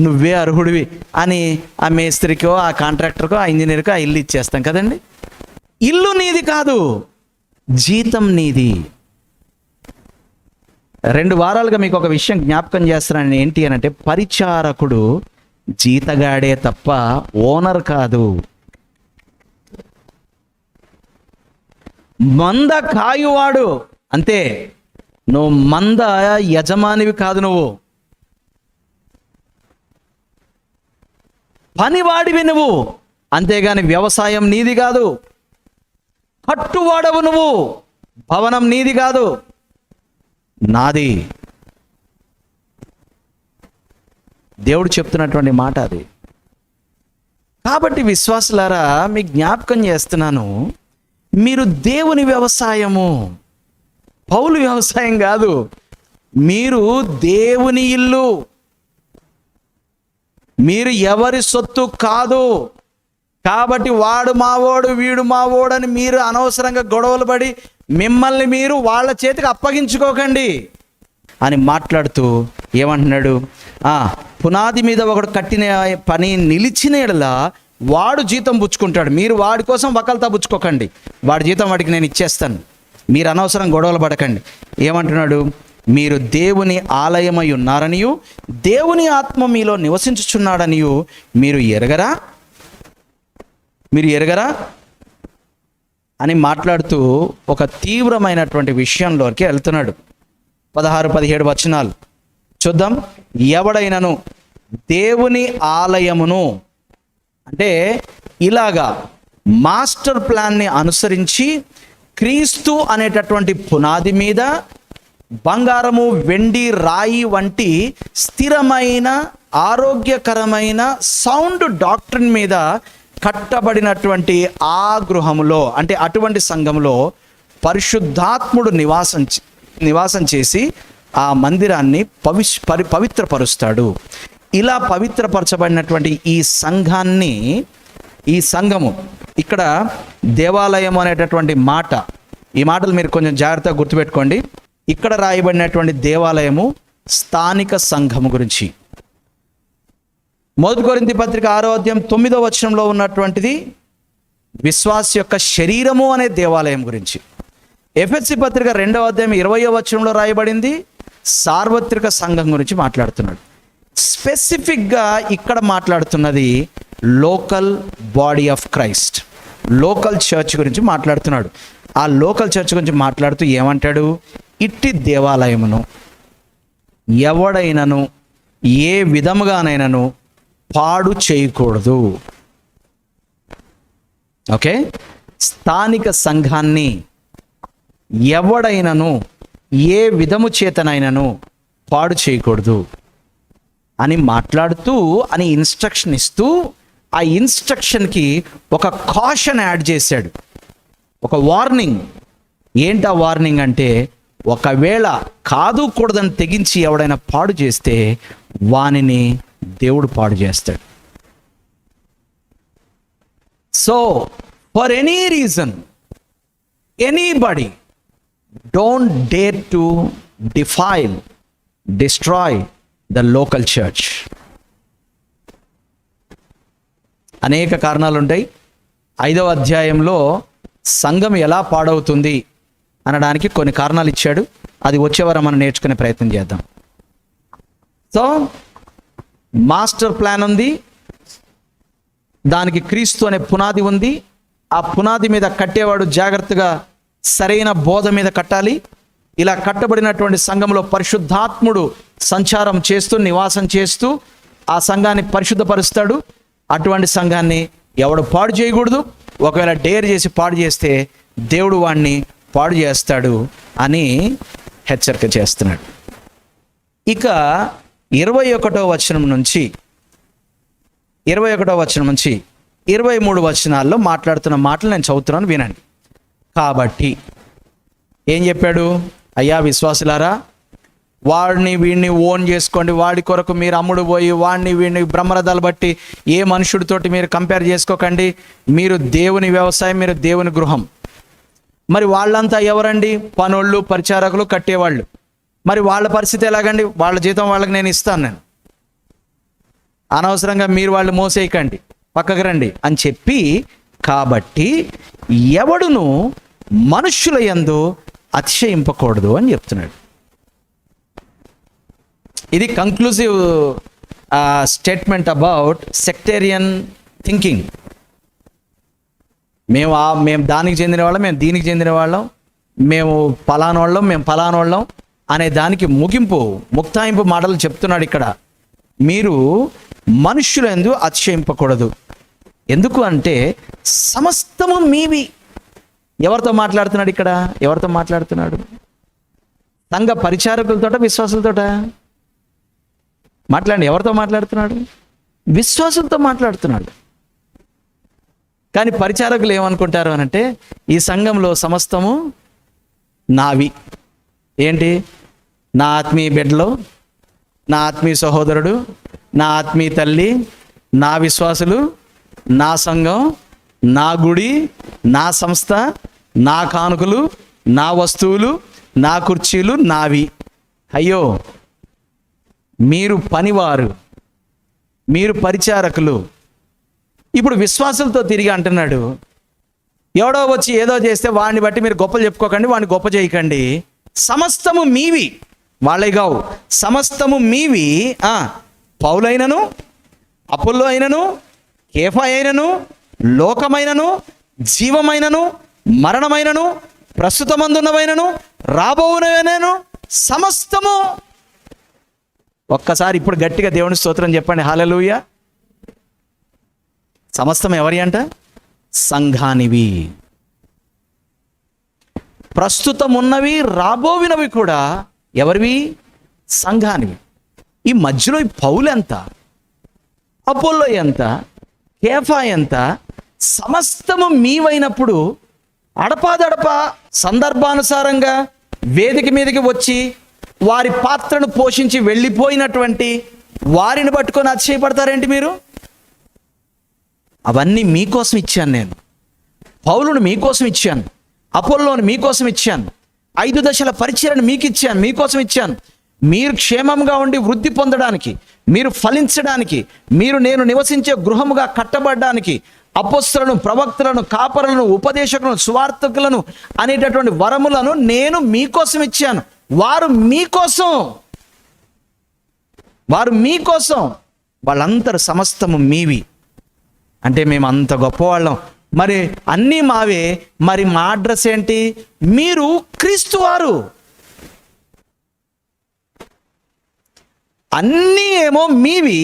నువ్వే అర్హుడివి అని ఆ మేస్త్రికో, ఆ కాంట్రాక్టర్కో, ఆ ఇంజనీర్కో ఆ ఇల్లు ఇచ్చేస్తాం కదండి. ఇల్లు నీది కాదు, జీతం నీది. 2 వారాలుగా మీకు ఒక విషయం జ్ఞాపకం చేస్తున్నాను. ఏంటి అని అంటే, పరిచారకుడు జీతగాడే తప్ప ఓనర్ కాదు. మంద కాయువాడు అంతే, నువ్వు మంద యజమానివి కాదు, నువ్వు పనివాడివి నువ్వు. అంతేగాని వ్యవసాయం నీది కాదు. కట్టువాడవు నువ్వు, భవనం నీది కాదు, నాది. దేవుడు చెప్తున్నటువంటి మాట అది. కాబట్టి విశ్వాసులారా, మీ జ్ఞాపకం చేస్తున్నాను, మీరు దేవుని వ్యవసాయము, పౌలు వ్యవసాయం కాదు. మీరు దేవుని ఇల్లు, మీరు ఎవరి సొత్తు కాదు. కాబట్టి వాడు మావోడు, వీడు మావోడు అని మీరు అనవసరంగా గొడవలు పడి మిమ్మల్ని మీరు వాళ్ళ చేతికి అప్పగించుకోకండి అని మాట్లాడుతూ ఏమంటున్నాడు? పునాది మీద ఒకడు కట్టిన పని నిలిచిన యెడల వాడు జీతం పుచ్చుకుంటాడు. మీరు వాడి కోసం వకల్తా పుచ్చుకోకండి, వాడి జీతం వాడికి నేను ఇచ్చేస్తాను. మీరు అనవసరం గొడవలు పడకండి. ఏమంటున్నాడు? మీరు దేవుని ఆలయమై ఉన్నారనియు దేవుని ఆత్మ మీలో నివసించుచున్నాడనియు మీరు ఎరగరా అని మాట్లాడుతూ ఒక తీవ్రమైనటువంటి విషయంలోకి వెళ్తున్నాడు. 16-17 వచనాలు చూద్దాం. ఎవడైనను దేవుని ఆలయమును, అంటే ఇలాగా మాస్టర్ ప్లాన్ని అనుసరించి క్రీస్తు అనేటటువంటి పునాది మీద బంగారము, వెండి, రాయి వంటి స్థిరమైన, ఆరోగ్యకరమైన, సౌండ్ డాక్ట్రిన్ మీద కట్టబడినటువంటి ఆ గృహములో, అంటే అటువంటి సంఘములో పరిశుద్ధాత్ముడు నివాసం చేసి ఆ మందిరాన్ని పవిత్రపరుస్తాడు. ఇలా పవిత్రపరచబడినటువంటి ఈ సంఘము ఇక్కడ దేవాలయం అనేటటువంటి మాట, ఈ మాటలు మీరు కొంచెం జాగ్రత్తగా గుర్తుపెట్టుకోండి. ఇక్కడ రాయబడినటువంటి దేవాలయము స్థానిక సంఘము గురించి. 1 కొరింథీ పత్రిక 6వ అధ్యాయం 9వ వచనంలో ఉన్నటువంటిది విశ్వాస యొక్క శరీరము అనే దేవాలయం గురించి. ఎఫెసీ పత్రిక 2వ అధ్యాయం 20వ వచనంలో రాయబడింది సార్వత్రిక సంఘం గురించి మాట్లాడుతున్నాడు. స్పెసిఫిక్గా ఇక్కడ మాట్లాడుతున్నది local body of Christ, local church గురించి మాట్లాడుతున్నాడు. ఆ లోకల్ చర్చ్ గురించి మాట్లాడుతూ ఏమంటాడు? ఇట్టి దేవాలయమును ఎవడైనను ఏ విధముగానైనను పాడు చేయకూడదు. ఓకే, స్థానిక సంఘాన్ని ఎవడైనను ఏ విధము చేతనైనను పాడు చేయకూడదు అని మాట్లాడుతూ, అని ఇన్స్ట్రక్షన్ ఇస్తూ, ఆ ఇన్స్ట్రక్షన్కి ఒక కాషన్ యాడ్ చేశాడు. ఒక వార్నింగ్. ఏంటా వార్నింగ్ అంటే, ఒకవేళ కాదు కూడదని తెగించి ఎవడైనా పాడు చేస్తే వానిని దేవుడు పాడు చేస్తాడు. So for any reason, anybody, don't dare to defile, destroy the local church. అనేక కారణాలు ఉంటాయి. 5వ అధ్యాయంలో సంఘం ఎలా పాడవుతుంది అనడానికి కొన్ని కారణాలు ఇచ్చాడు. అది వచ్చే వారం మనం నేర్చుకునే ప్రయత్నం చేద్దాం. సో మాస్టర్ ప్లాన్ ఉంది, దానికి క్రీస్తు అనే పునాది ఉంది. ఆ పునాది మీద కట్టేవాడు జాగ్రత్తగా సరైన బోధ మీద కట్టాలి. ఇలా కట్టబడినటువంటి సంఘంలో పరిశుద్ధాత్ముడు సంచారం చేస్తూ, నివాసం చేస్తూ ఆ సంఘాన్ని పరిశుద్ధపరుస్తాడు. అటువంటి సంఘాన్ని ఎవడు పాడు చేయకూడదు. ఒకవేళ డేర్ చేసి పాడు చేస్తే దేవుడు వాడిని పాడు చేస్తాడు అని హెచ్చరిక చేస్తున్నాడు. ఇక 21వ వచనం నుంచి 23 వచనాల్లో మాట్లాడుతున్న మాటలు నేను చదువుతున్నాను, వినండి. కాబట్టి ఏం చెప్పాడు? అయ్యా విశ్వాసులారా, వాడిని వీడిని ఓన్ చేసుకోండి, వాడి కొరకు మీరు అమ్ముడు పోయి వాడిని వీడిని బ్రహ్మరథాలు బట్టి ఏ మనుషుడితోటి మీరు కంపేర్ చేసుకోకండి. మీరు దేవుని వ్యవసాయం, మీరు దేవుని గృహం. మరి వాళ్ళంతా ఎవరండి? పనోళ్ళు, పరిచారకులు, కట్టేవాళ్ళు. మరి వాళ్ళ పరిస్థితి ఎలాగండి? వాళ్ళ జీతం వాళ్ళకి నేను ఇస్తాను. నేను అనవసరంగా మీరు వాళ్ళు మోసేయకండి, పక్కకు రండి అని చెప్పి, కాబట్టి ఎవడును మనుష్యుల యందు అతిశయింపకూడదు అని చెప్తున్నాడు. ఇది conclusive statement about sectarian thinking. మేము దానికి చెందిన వాళ్ళం, మేము దీనికి చెందిన వాళ్ళం, మేము పలానోళ్ళం, మేము పలానోళ్ళం అనే దానికి ముక్తాయింపు మాటలు చెప్తున్నాడు ఇక్కడ. మీరు మనుష్యులందు అతిశయింపకూడదు. ఎందుకు అంటే సమస్తము మీవి. ఎవరితో మాట్లాడుతున్నాడు ఇక్కడ? ఎవరితో మాట్లాడుతున్నాడు? సంఘ పరిచారకులతోట, విశ్వాసులతోట? మాట్లాడండి. ఎవరితో మాట్లాడుతున్నాడు? విశ్వాసులతో మాట్లాడుతున్నాడు. కానీ పరిచారకులు ఏమనుకుంటారు అనంటే, ఈ సంఘంలో సమస్తము నావి. ఏంటి? నా ఆత్మీయ బిడ్డలు, నా ఆత్మీయ సహోదరుడు, నా ఆత్మీయ తల్లి, నా విశ్వాసులు, నా సంఘం, నా గుడి, నా సంస్థ, నా కానుకలు, నా వస్తువులు, నా కుర్చీలు నావి. అయ్యో, మీరు పనివారు, మీరు పరిచారకులు. ఇప్పుడు విశ్వాసులతో తిరిగి అంటున్నాడు, ఎవడో వచ్చి ఏదో చేస్తే వాడిని బట్టి మీరు గొప్పలు చెప్పుకోకండి, వాడిని గొప్ప చేయకండి. సమస్తము మీవి. వాళ్ళేగావు, సమస్తము మీవి. పౌలైనను, అపొల్లో అయినను, కేఫా అయినను, లోకమైనను, జీవమైనను, మరణమైనను, ప్రస్తుతమందున్నవైనను, రాబోవునవైనను, సమస్తము. ఒక్కసారి ఇప్పుడు గట్టిగా దేవుని స్తోత్రం చెప్పండి, హల్లెలూయా. సమస్తం ఎవరి అంట? సంఘానివి. ప్రస్తుతం ఉన్నవి, రాబోవినవి కూడా ఎవరివి? సంఘానివి. ఈ మధ్యలో ఈ పౌలు ఎంత, అపోల్లో ఎంత, కేఫా ఎంత, సమస్తము మీవైనప్పుడు అడపాదడపా సందర్భానుసారంగా వేదిక మీదకి వచ్చి వారి పాత్రను పోషించి వెళ్ళిపోయినటువంటి వారిని పట్టుకొని అతిశయపడతారేంటి మీరు? అవన్నీ మీకోసం ఇచ్చాను నేను. పౌలును మీకోసం ఇచ్చాను, అపొల్లోను మీకోసం ఇచ్చాను, 5 దశల పరిచర్యను మీకు ఇచ్చాను, మీకోసం ఇచ్చాను. మీరు క్షేమంగా ఉండి వృద్ధి పొందడానికి, మీరు ఫలించడానికి, మీరు నేను నివసించే గృహముగా కట్టబడడానికి అపొస్తలులను, ప్రవక్తలను, కాపరులను, ఉపదేశకులను, సువార్తకులను అనేటటువంటి వరములను నేను మీకోసం ఇచ్చాను. వారు మీకోసం, వాళ్ళందరూ సమస్తము మీవి. అంటే మేము అంత గొప్పవాళ్ళం, మరి అన్నీ మావే. మరి మా అడ్రస్ ఏంటి? మీరు క్రీస్తు వారు. అన్నీ ఏమో మీవి,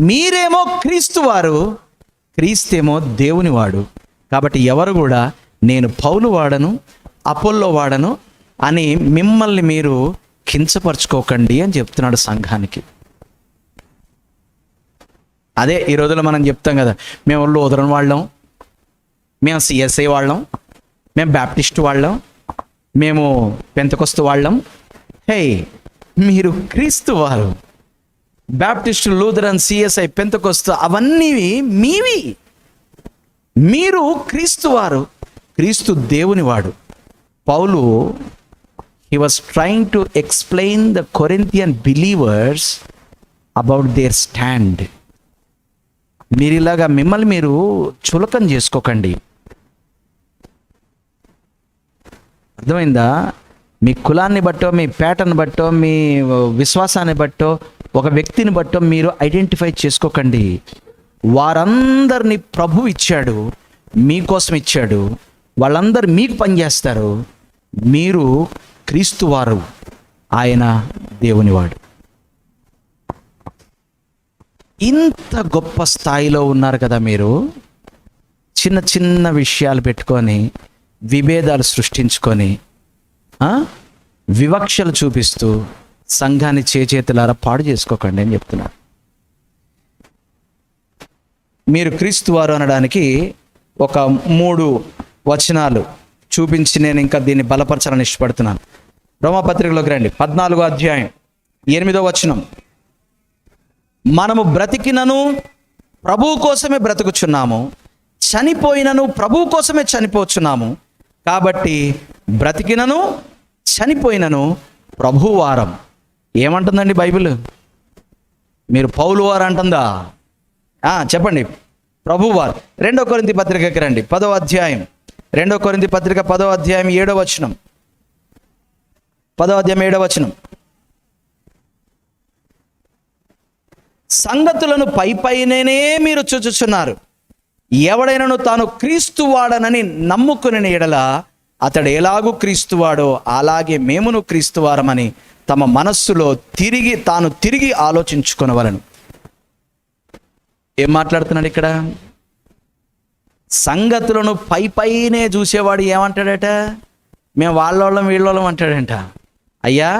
మీరేమో క్రీస్తు వారు, క్రీస్తేమో దేవుని వాడు. కాబట్టి ఎవరు కూడా నేను పౌలు వాడను, అపొల్లో వాడను అని మిమ్మల్ని మీరు కించపరచుకోకండి అని చెప్తున్నాడు సంఘానికి. అదే ఈ రోజుల్లో మనం చెప్తాం కదా, మేము లూథరన్ వాళ్ళం, మేము సిఎస్ఐ వాళ్ళం, మేము బ్యాప్టిస్ట్ వాళ్ళం, మేము పెంతెకొస్తు వాళ్ళం. హే, మీరు క్రీస్తు వారు. బ్యాప్టిస్ట్, లూథరన్, సిఎస్ఐ, పెంతెకొస్తు అవన్నీ మీవి. మీరు క్రీస్తు వారు, క్రీస్తు దేవుని వాడు. పౌలు he was trying to explain the Corinthian believers about their stand. మీరు ఇలాగా మిమ్మల్ని మీరు చులకన చేసుకోకండి. అర్థమైందా? మీ కులాన్ని బట్టో, మీ పేటను బట్టో, మీ విశ్వాసాన్ని బట్టో, ఒక వ్యక్తిని బట్టో మీరు ఐడెంటిఫై చేసుకోకండి. వారందరినీ ప్రభు ఇచ్చాడు, మీకోసం ఇచ్చాడు. వాళ్ళందరూ మీకు పనిచేస్తారు. మీరు క్రీస్తు వారు, ఆయన దేవునివాడు. ఇంత గొప్ప స్థాయిలో ఉన్నారు కదా మీరు. చిన్న చిన్న విషయాలు పెట్టుకొని విభేదాలు సృష్టించుకొని వివక్షలు చూపిస్తూ సంఘాన్ని చేతులారా పాడు చేసుకోకండి అని చెప్తున్నారు. మీరు క్రీస్తు వారు అనడానికి ఒక 3 వచనాలు చూపించి నేను ఇంకా దీన్ని బలపరచాలని ఇష్టపడుతున్నాను. రోమాపత్రికలోకి రండి, 14వ అధ్యాయం 8వ వచనం. మనము బ్రతికినను ప్రభువు కోసమే బ్రతుకుచున్నాము, చనిపోయినను ప్రభువు కోసమే చనిపోచున్నాము. కాబట్టి బ్రతికినను చనిపోయినను ప్రభువు వారం. ఏమంటుందండి బైబిల్? మీరు పౌలు వారు అంటుందా? చెప్పండి, ప్రభువారు. 2 కొరింథీ పత్రికకి రండి, 10వ అధ్యాయం. 2 కొరింథీ పత్రిక 10వ అధ్యాయం 7వ వచనం. 10వ అధ్యాయం 7వ వచనం. సంగతులను పైపైనే మీరు చూచుచున్నారు. ఎవడైనను తాను క్రీస్తు వాడనని నమ్ముకుని ఎడల అతడు ఎలాగూ క్రీస్తువాడో అలాగే మేమును క్రీస్తువారమని తమ మనస్సులో తిరిగి ఆలోచించుకొనవలెను. ఏం మాట్లాడుతున్నాడు ఇక్కడ? సంగతులను పైనే చూసేవాడు ఏమంటాడట? మేము వాళ్ళోళ్ళం వీళ్ళోళ్ళం అంటాడంట. అయ్యా,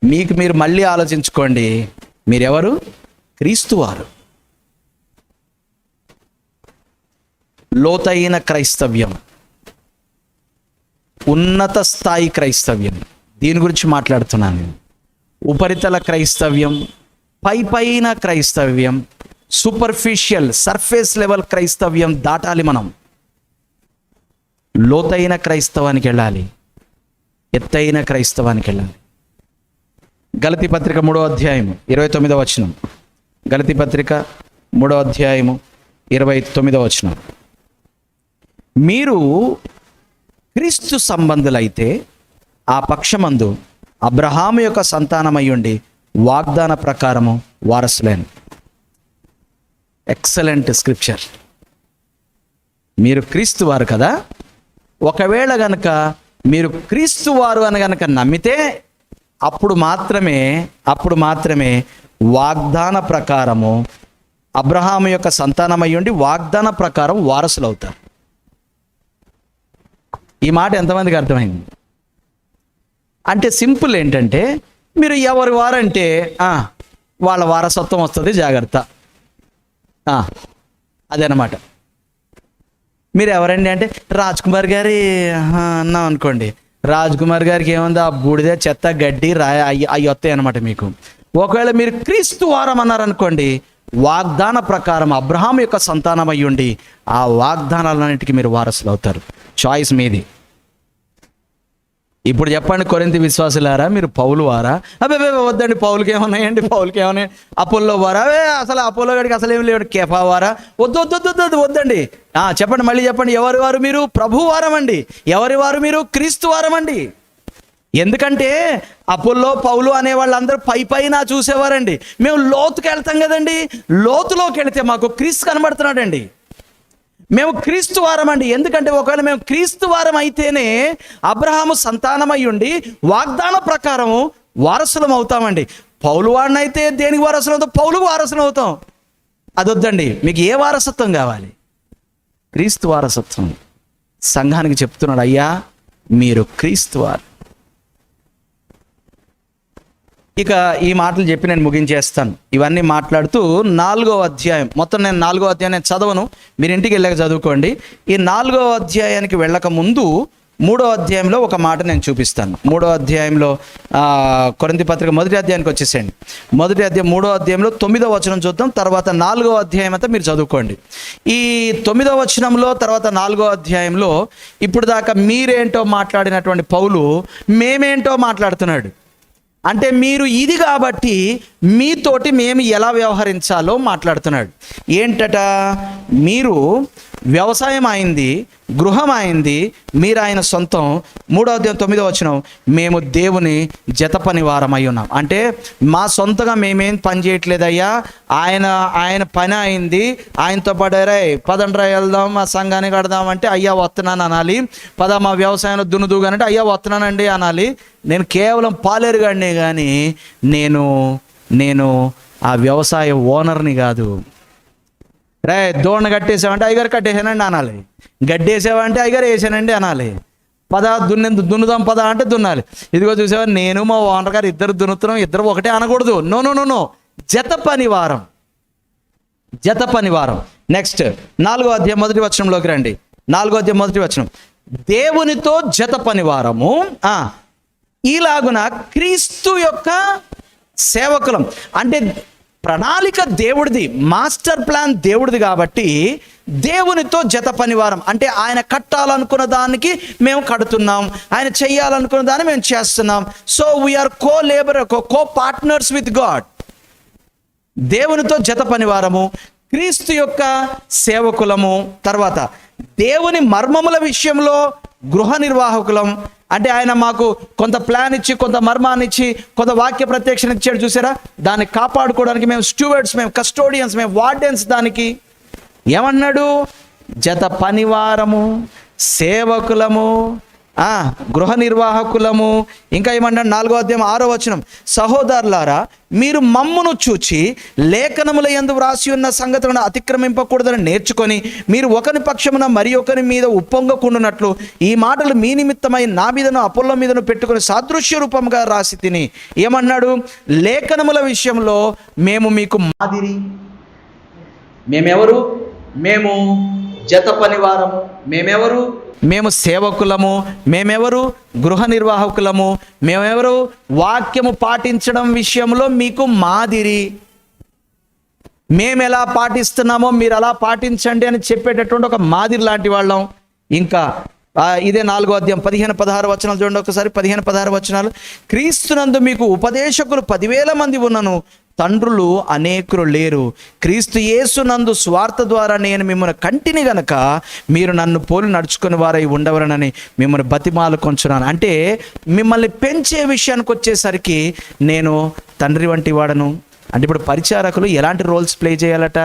మీకు మీరు మళ్ళీ ఆలోచించుకోండి. మీరెవరు? క్రీస్తువారు. లోతైన క్రైస్తవ్యం, ఉన్నత స్థాయి క్రైస్తవ్యం, దీని గురించి మాట్లాడుతున్నాను నేను. ఉపరితల క్రైస్తవ్యం, పైన క్రైస్తవ్యం, సూపర్ఫిషియల్ సర్ఫేస్ లెవెల్ క్రైస్తవ్యం దాటాలి. మనం లోతైన క్రైస్తవానికి వెళ్ళాలి, ఎత్తైన క్రైస్తవానికి వెళ్ళాలి. గలతీ పత్రిక 3వ అధ్యాయం 29వ వచనం. గలతీ పత్రిక 3వ అధ్యాయము 29వ వచనం. మీరు క్రీస్తు సంబంధులైతే ఆ పక్షమందు అబ్రహాము యొక్క సంతానమయ్యుండి వాగ్దాన ప్రకారము వారసులేను. Excellent scripture. మీరు క్రీస్తు వారు కదా. ఒకవేళ గనక మీరు క్రీస్తు వారు అని గనక నమ్మితే అప్పుడు మాత్రమే వాగ్దాన ప్రకారము అబ్రహాము యొక్క సంతానమయ్యుండి వాగ్దాన ప్రకారం వారసులు అవుతారు. ఈ మాట ఎంతమందికి అర్థమైంది? అంటే సింపుల్ ఏంటంటే, మీరు ఎవరి వారంటే వాళ్ళ వారసత్వం వస్తుంది, జాగ్రత్త. అదనమాట. మీరు ఎవరండి అంటే రాజ్కుమార్ గారి అన్నాం అనుకోండి. రాజ్కుమార్ గారికి ఏముంది? ఆ బూడిద చెత్త గడ్డి అవి వస్తాయి అనమాట మీకు. ఒకవేళ మీరు క్రీస్తు వారం అన్నారనుకోండి, వాగ్దాన ప్రకారం అబ్రహాం యొక్క సంతానం అయ్యుండి ఆ వాగ్దానాలన్నిటికీ మీరు వారసులు అవుతారు. చాయిస్ మీది. ఇప్పుడు చెప్పండి కొరింథీ విశ్వాసులారా, మీరు పౌలు వారా? వద్దండి, పౌలుకి ఏమన్నాయండి? పౌలుకి ఏమన్నాయి? అపోల్లో వారా? అసలు అపోలో గడికి అసలు ఏమి లేవు. కేఫా వారా? వద్దండి. చెప్పండి, మళ్ళీ చెప్పండి. ఎవరి వారు మీరు? ప్రభు వారం అండి. ఎవరి వారు మీరు? క్రీస్తు వారం అండి. ఎందుకంటే అపోల్లో, పౌలు అనే వాళ్ళందరూ పైన చూసేవారండి. మేము లోతుకి వెళ్తాం కదండి. లోతులోకి వెళితే మాకు క్రీస్తు కనబడుతున్నాడండి. మేము క్రీస్తు వారం అండి. ఎందుకంటే ఒకవేళ మేము క్రీస్తు వారం అయితేనే అబ్రహాము సంతానమై ఉండి వాగ్దాన ప్రకారం వారసులం అవుతామండి. పౌలు వాడిని అయితే దేనికి వారసులు అవుతాం? పౌలుకు వారసులం అవుతాం. అదొద్దండి. మీకు ఏ వారసత్వం కావాలి? క్రీస్తు వారసత్వం. సంఘానికి చెప్తున్నాడు, అయ్యా మీరు క్రీస్తు వారు. ఇక ఈ మాటలు చెప్పి నేను ముగించేస్తాను. ఇవన్నీ మాట్లాడుతూ 4వ అధ్యాయం, మొత్తం నేను 4వ అధ్యాయం నేను చదవను, మీరు ఇంటికి వెళ్ళాక చదువుకోండి. ఈ 4వ అధ్యాయానికి వెళ్ళక ముందు 3వ అధ్యాయంలో ఒక మాట నేను చూపిస్తాను. 3వ అధ్యాయంలో కొరింథీ పత్రిక 1వ అధ్యాయానికి వచ్చేసేయండి. 1వ అధ్యాయం 3వ అధ్యాయంలో 9వ వచనం చూద్దాం. తర్వాత 4వ అధ్యాయం అంతా మీరు చదువుకోండి. ఈ 9వ వచనంలో తర్వాత 4వ అధ్యాయంలో ఇప్పుడు దాకా మీరేంటో మాట్లాడినటువంటి పౌలు మేమేంటో మాట్లాడుతున్నాడు. అంటే మీరు ఇది కాబట్టి మీతోటి మేము ఎలా వ్యవహరించాలో మాట్లాడుతున్నాడు. ఏంటట, మీరు వ్యవసాయం అయింది, గృహం అయింది, మీరు ఆయన సొంతం. 3వ అధ్యాయం 9వ వచనం, మేము దేవుని జత పని వారమై ఉన్నాం. అంటే మా సొంతగా మేమేం పని చేయట్లేదయ్యా, ఆయన పని అయింది, ఆయనతో పాటు పదండ్రా వెళ్దాం మా సంఘానికి కడదాం అంటే అయ్యా వస్తున్నాను అనాలి, మా వ్యవసాయంలో దున్నుదుగానంటే అయ్యా వస్తున్నానండి అనాలి. నేను కేవలం పాలేరుగాడినే కానీ నేను ఆ వ్యవసాయ ఓనర్ని కాదు. దోణ కట్టేసావంటే అయ్యగారు కట్టేసానండి అనాలి, గడ్డేసావంటే అయ్యగారు వేసానండి అనాలి, దున్నుదాం పద అంటే దున్నాలి. ఇదిగో చూసావా, నేను మా ఓనర్ గారు ఇద్దరు దున్నుతున్నాం, ఇద్దరు ఒకటే అనకూడదు. నో జత పనివారం. నెక్స్ట్ 4వ అధ్యాయం 1వ వచనంలోకి రండి. 4వ అధ్యాయం 1వ వచనం, దేవునితో జత పనివారము ఈలాగున క్రీస్తు యొక్క సేవకులం. అంటే ప్రణాళిక దేవుడిది, మాస్టర్ ప్లాన్ దేవుడిది కాబట్టి దేవునితో జత పనివారం. అంటే ఆయన కట్టాలనుకున్న దానికి మేము కడుతున్నాం, ఆయన చెయ్యాలనుకున్న దాన్ని మేము చేస్తున్నాం. So we're co partners with God. దేవునితో జత పనివారము, క్రీస్తు యొక్క సేవకులము. తర్వాత దేవుని మర్మముల విషయంలో గృహ నిర్వాహకులం. అంటే ఆయన మాకు కొంత ప్లాన్ ఇచ్చి, కొంత మర్మాన్ని ఇచ్చి, కొంత వాక్య ప్రత్యక్షణ ఇచ్చాడు చూసారా, దాన్ని కాపాడుకోవడానికి మేము స్టూవర్డ్స్, మేము కస్టోడియన్స్, మేము వార్డెన్స్. దానికి ఏమన్నాడు, జత పనివారము, సేవకులము, గృహ నిర్వాహకులము. ఇంకా ఏమన్నాడు 4వ అధ్యాయం 6వ వచనం, సహోదరులారా మీరు మమ్మును చూచి లేఖనముల యందు వ్రాసి ఉన్న సంగతులను అతిక్రమింపకూడదని నేర్చుకొని మీరు ఒకని పక్షమున మరి ఒకరి మీద ఉప్పొంగకుండునట్లు ఈ మాటలు మీ నిమిత్తమై నా మీదను అపోల్లో మీదను పెట్టుకుని సాదృశ్య రూపంగా రాసి తిని. ఏమన్నాడు, లేఖనముల విషయంలో మేము మీకు మాదిరి. మేమెవరు? మేము జత పనివారము. మేమెవరు? మేము సేవకులము. మేమెవరు? గృహ నిర్వాహకులము. మేమెవరు? వాక్యము పాటించడం విషయంలో మీకు మాదిరి. మేము ఎలా పాటిస్తున్నామో మీరు అలా పాటించండి అని చెప్పేటటువంటి ఒక మాదిరి లాంటి వాళ్ళం. ఇంకా ఇదే 4వ అధ్యాయం 15-16 వచనాలు చూడండి ఒకసారి. 15-16 వచనాలు, క్రీస్తునందు మీకు ఉపదేశకులు 10,000 మంది ఉన్నను, తండ్రులు అనేకులు లేరు. క్రీస్తు యేసునందు స్వార్థ ద్వారా నేను మిమ్మల్ని కంటిని గనక మీరు నన్ను పోలి నడుచుకుని వారై ఉండవరనని మిమ్మల్ని బతిమాలు కొంచున్నాను. అంటే మిమ్మల్ని పెంచే విషయానికి వచ్చేసరికి నేను తండ్రి వంటి వాడను. అంటే ఇప్పుడు పరిచారకులు ఎలాంటి రోల్స్ ప్లే చేయాలట?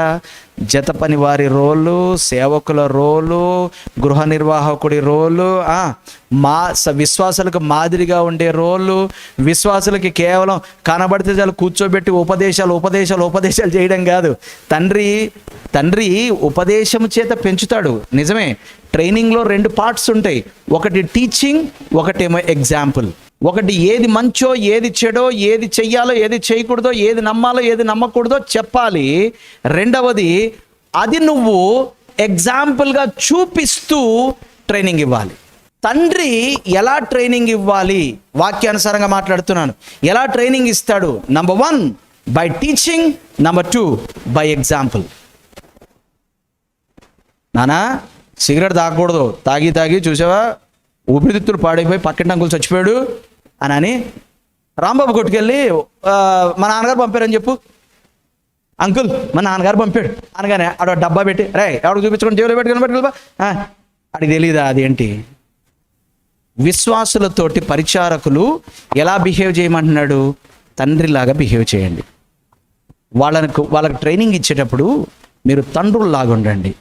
జత పని వారి రోలు, సేవకుల రోలు, గృహ నిర్వాహకుడి రోలు, విశ్వాసులకు మాదిరిగా ఉండే రోలు, విశ్వాసులకి కేవలం కనబడితే చాలు కూర్చోబెట్టి ఉపదేశాలు చేయడం కాదు. తండ్రి ఉపదేశం చేత పెంచుతాడు, నిజమే. ట్రైనింగ్లో 2 పార్ట్స్ ఉంటాయి, ఒకటి టీచింగ్, ఒకటేమో ఎగ్జాంపుల్. ఒకటి ఏది మంచో, ఏది చెడో, ఏది చెయ్యాలో, ఏది చేయకూడదో, ఏది నమ్మాలో, ఏది నమ్మకూడదో చెప్పాలి. రెండవది అది నువ్వు ఎగ్జాంపుల్గా చూపిస్తూ ట్రైనింగ్ ఇవ్వాలి. తండ్రి ఎలా ట్రైనింగ్ ఇవ్వాలి? వాక్యానుసారంగా మాట్లాడుతున్నాను. ఎలా ట్రైనింగ్ ఇస్తాడు? Number 1 by teaching, number 2 by example. నానా సిగరెట్ తాగకూడదు, తాగి చూసావా ఊపిరితిత్తులు పాడైపోయి పక్కింటి అంకుల్ చచ్చిపోయాడు అని రాంబాబు కొట్టుకెళ్ళి మా నాన్నగారు పంపారని చెప్పు. అంకుల్ మా నాన్నగారు పంపాడు అనగానే ఆడ డబ్బా పెట్టి ఎవరికి చూపించుకొని జేబులో పెట్టుకుని అడిగి తెలీదా అదేంటి? విశ్వాసులతోటి పరిచారకులు ఎలా బిహేవ్ చేయమంటున్నాడు? తండ్రిలాగా బిహేవ్ చేయండి. వాళ్ళకి ట్రైనింగ్ ఇచ్చేటప్పుడు మీరు తండ్రుల్లాగా ఉండండి.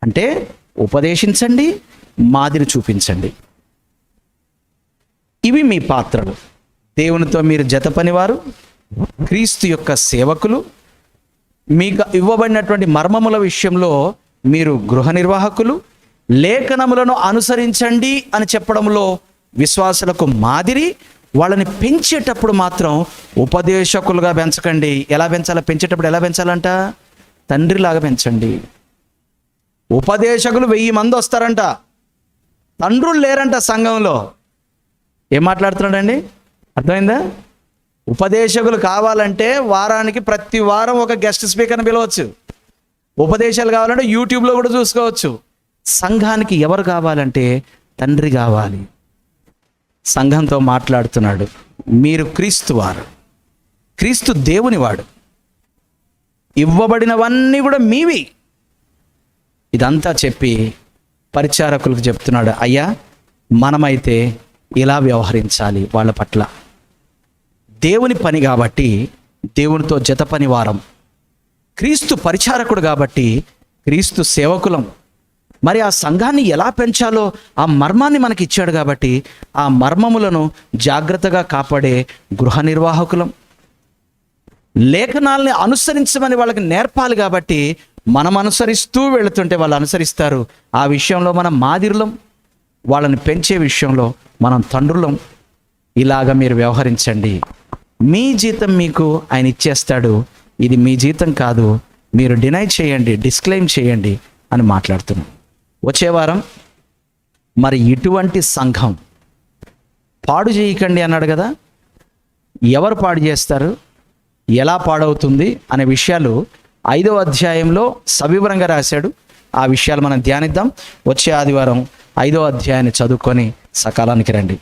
అంటే ఉపదేశించండి, మాదిరి చూపించండి. ఇవి మీ పాత్రలు. దేవునితో మీరు జత పనివారు, క్రీస్తు యొక్క సేవకులు. మీకు ఇవ్వబడినటువంటి మర్మముల విషయంలో మీరు గృహ నిర్వాహకులు. లేఖనములను అనుసరించండి అని చెప్పడంలో విశ్వాసులకు మాదిరి. వాళ్ళని పెంచేటప్పుడు మాత్రం ఉపదేశకులుగా పెంచకండి. ఎలా పెంచాలో? పెంచేటప్పుడు ఎలా పెంచాలంట? తండ్రిలాగా పెంచండి. ఉపదేశకులు 1000 మంది వస్తారంట. తండ్రులు లేరంట సంఘంలో. ఏం మాట్లాడుతున్నాడండి? అర్థమైందా? ఉపదేశకులు కావాలంటే వారానికి ప్రతి వారం ఒక గెస్ట్ స్పీకర్ని పిలవచ్చు. ఉపదేశాలు కావాలంటే యూట్యూబ్లో కూడా చూసుకోవచ్చు. సంఘానికి ఎవరు కావాలంటే తండ్రి కావాలి. సంఘంతో మాట్లాడుతున్నాడు, మీరు క్రీస్తు వారు, క్రీస్తు దేవునివాడు, ఇవ్వబడినవన్నీ కూడా మీవి. ఇదంతా చెప్పి పరిచారకులకు చెప్తున్నాడు, అయ్యా మనమైతే ఇలా వ్యవహరించాలి వాళ్ళ పట్ల. దేవుని పని కాబట్టి దేవునితో జత పని వారం, క్రీస్తు పరిచారకుడు కాబట్టి క్రీస్తు సేవకులం. మరి ఆ సంఘాన్ని ఎలా పెంచాలో ఆ మర్మాన్ని మనకి ఇచ్చాడు కాబట్టి ఆ మర్మములను జాగ్రత్తగా కాపాడే గృహ నిర్వాహకులం. లేఖనాల్ని అనుసరించమని వాళ్ళకి నేర్పాలి కాబట్టి మనం అనుసరిస్తూ వెళుతుంటే వాళ్ళు అనుసరిస్తారు. ఆ విషయంలో మనం మాదిరులం, వాళ్ళని పెంచే విషయంలో మనం తండ్రులం. ఇలాగ మీరు వ్యవహరించండి, మీ జీతం మీకు ఆయన ఇచ్చేస్తాడు, ఇది మీ జీతం కాదు, మీరు డినై చేయండి, డిస్క్లెయిమ్ చేయండి అని మాట్లాడుతున్నాం. వచ్చే వారం మరి ఇటువంటి సంఘం పాడు చేయకండి అన్నాడు కదా, ఎవరు పాడు చేస్తారు, ఎలా పాడవుతుంది అనే విషయాలు 5వ అధ్యాయంలో సవివరంగా రాశాడు. ఆ విషయాలు మనం ధ్యానిద్దాం. వచ్చే ఆదివారం 5వ అధ్యాయాన్ని చదువుకొని సకాలానికి రండి.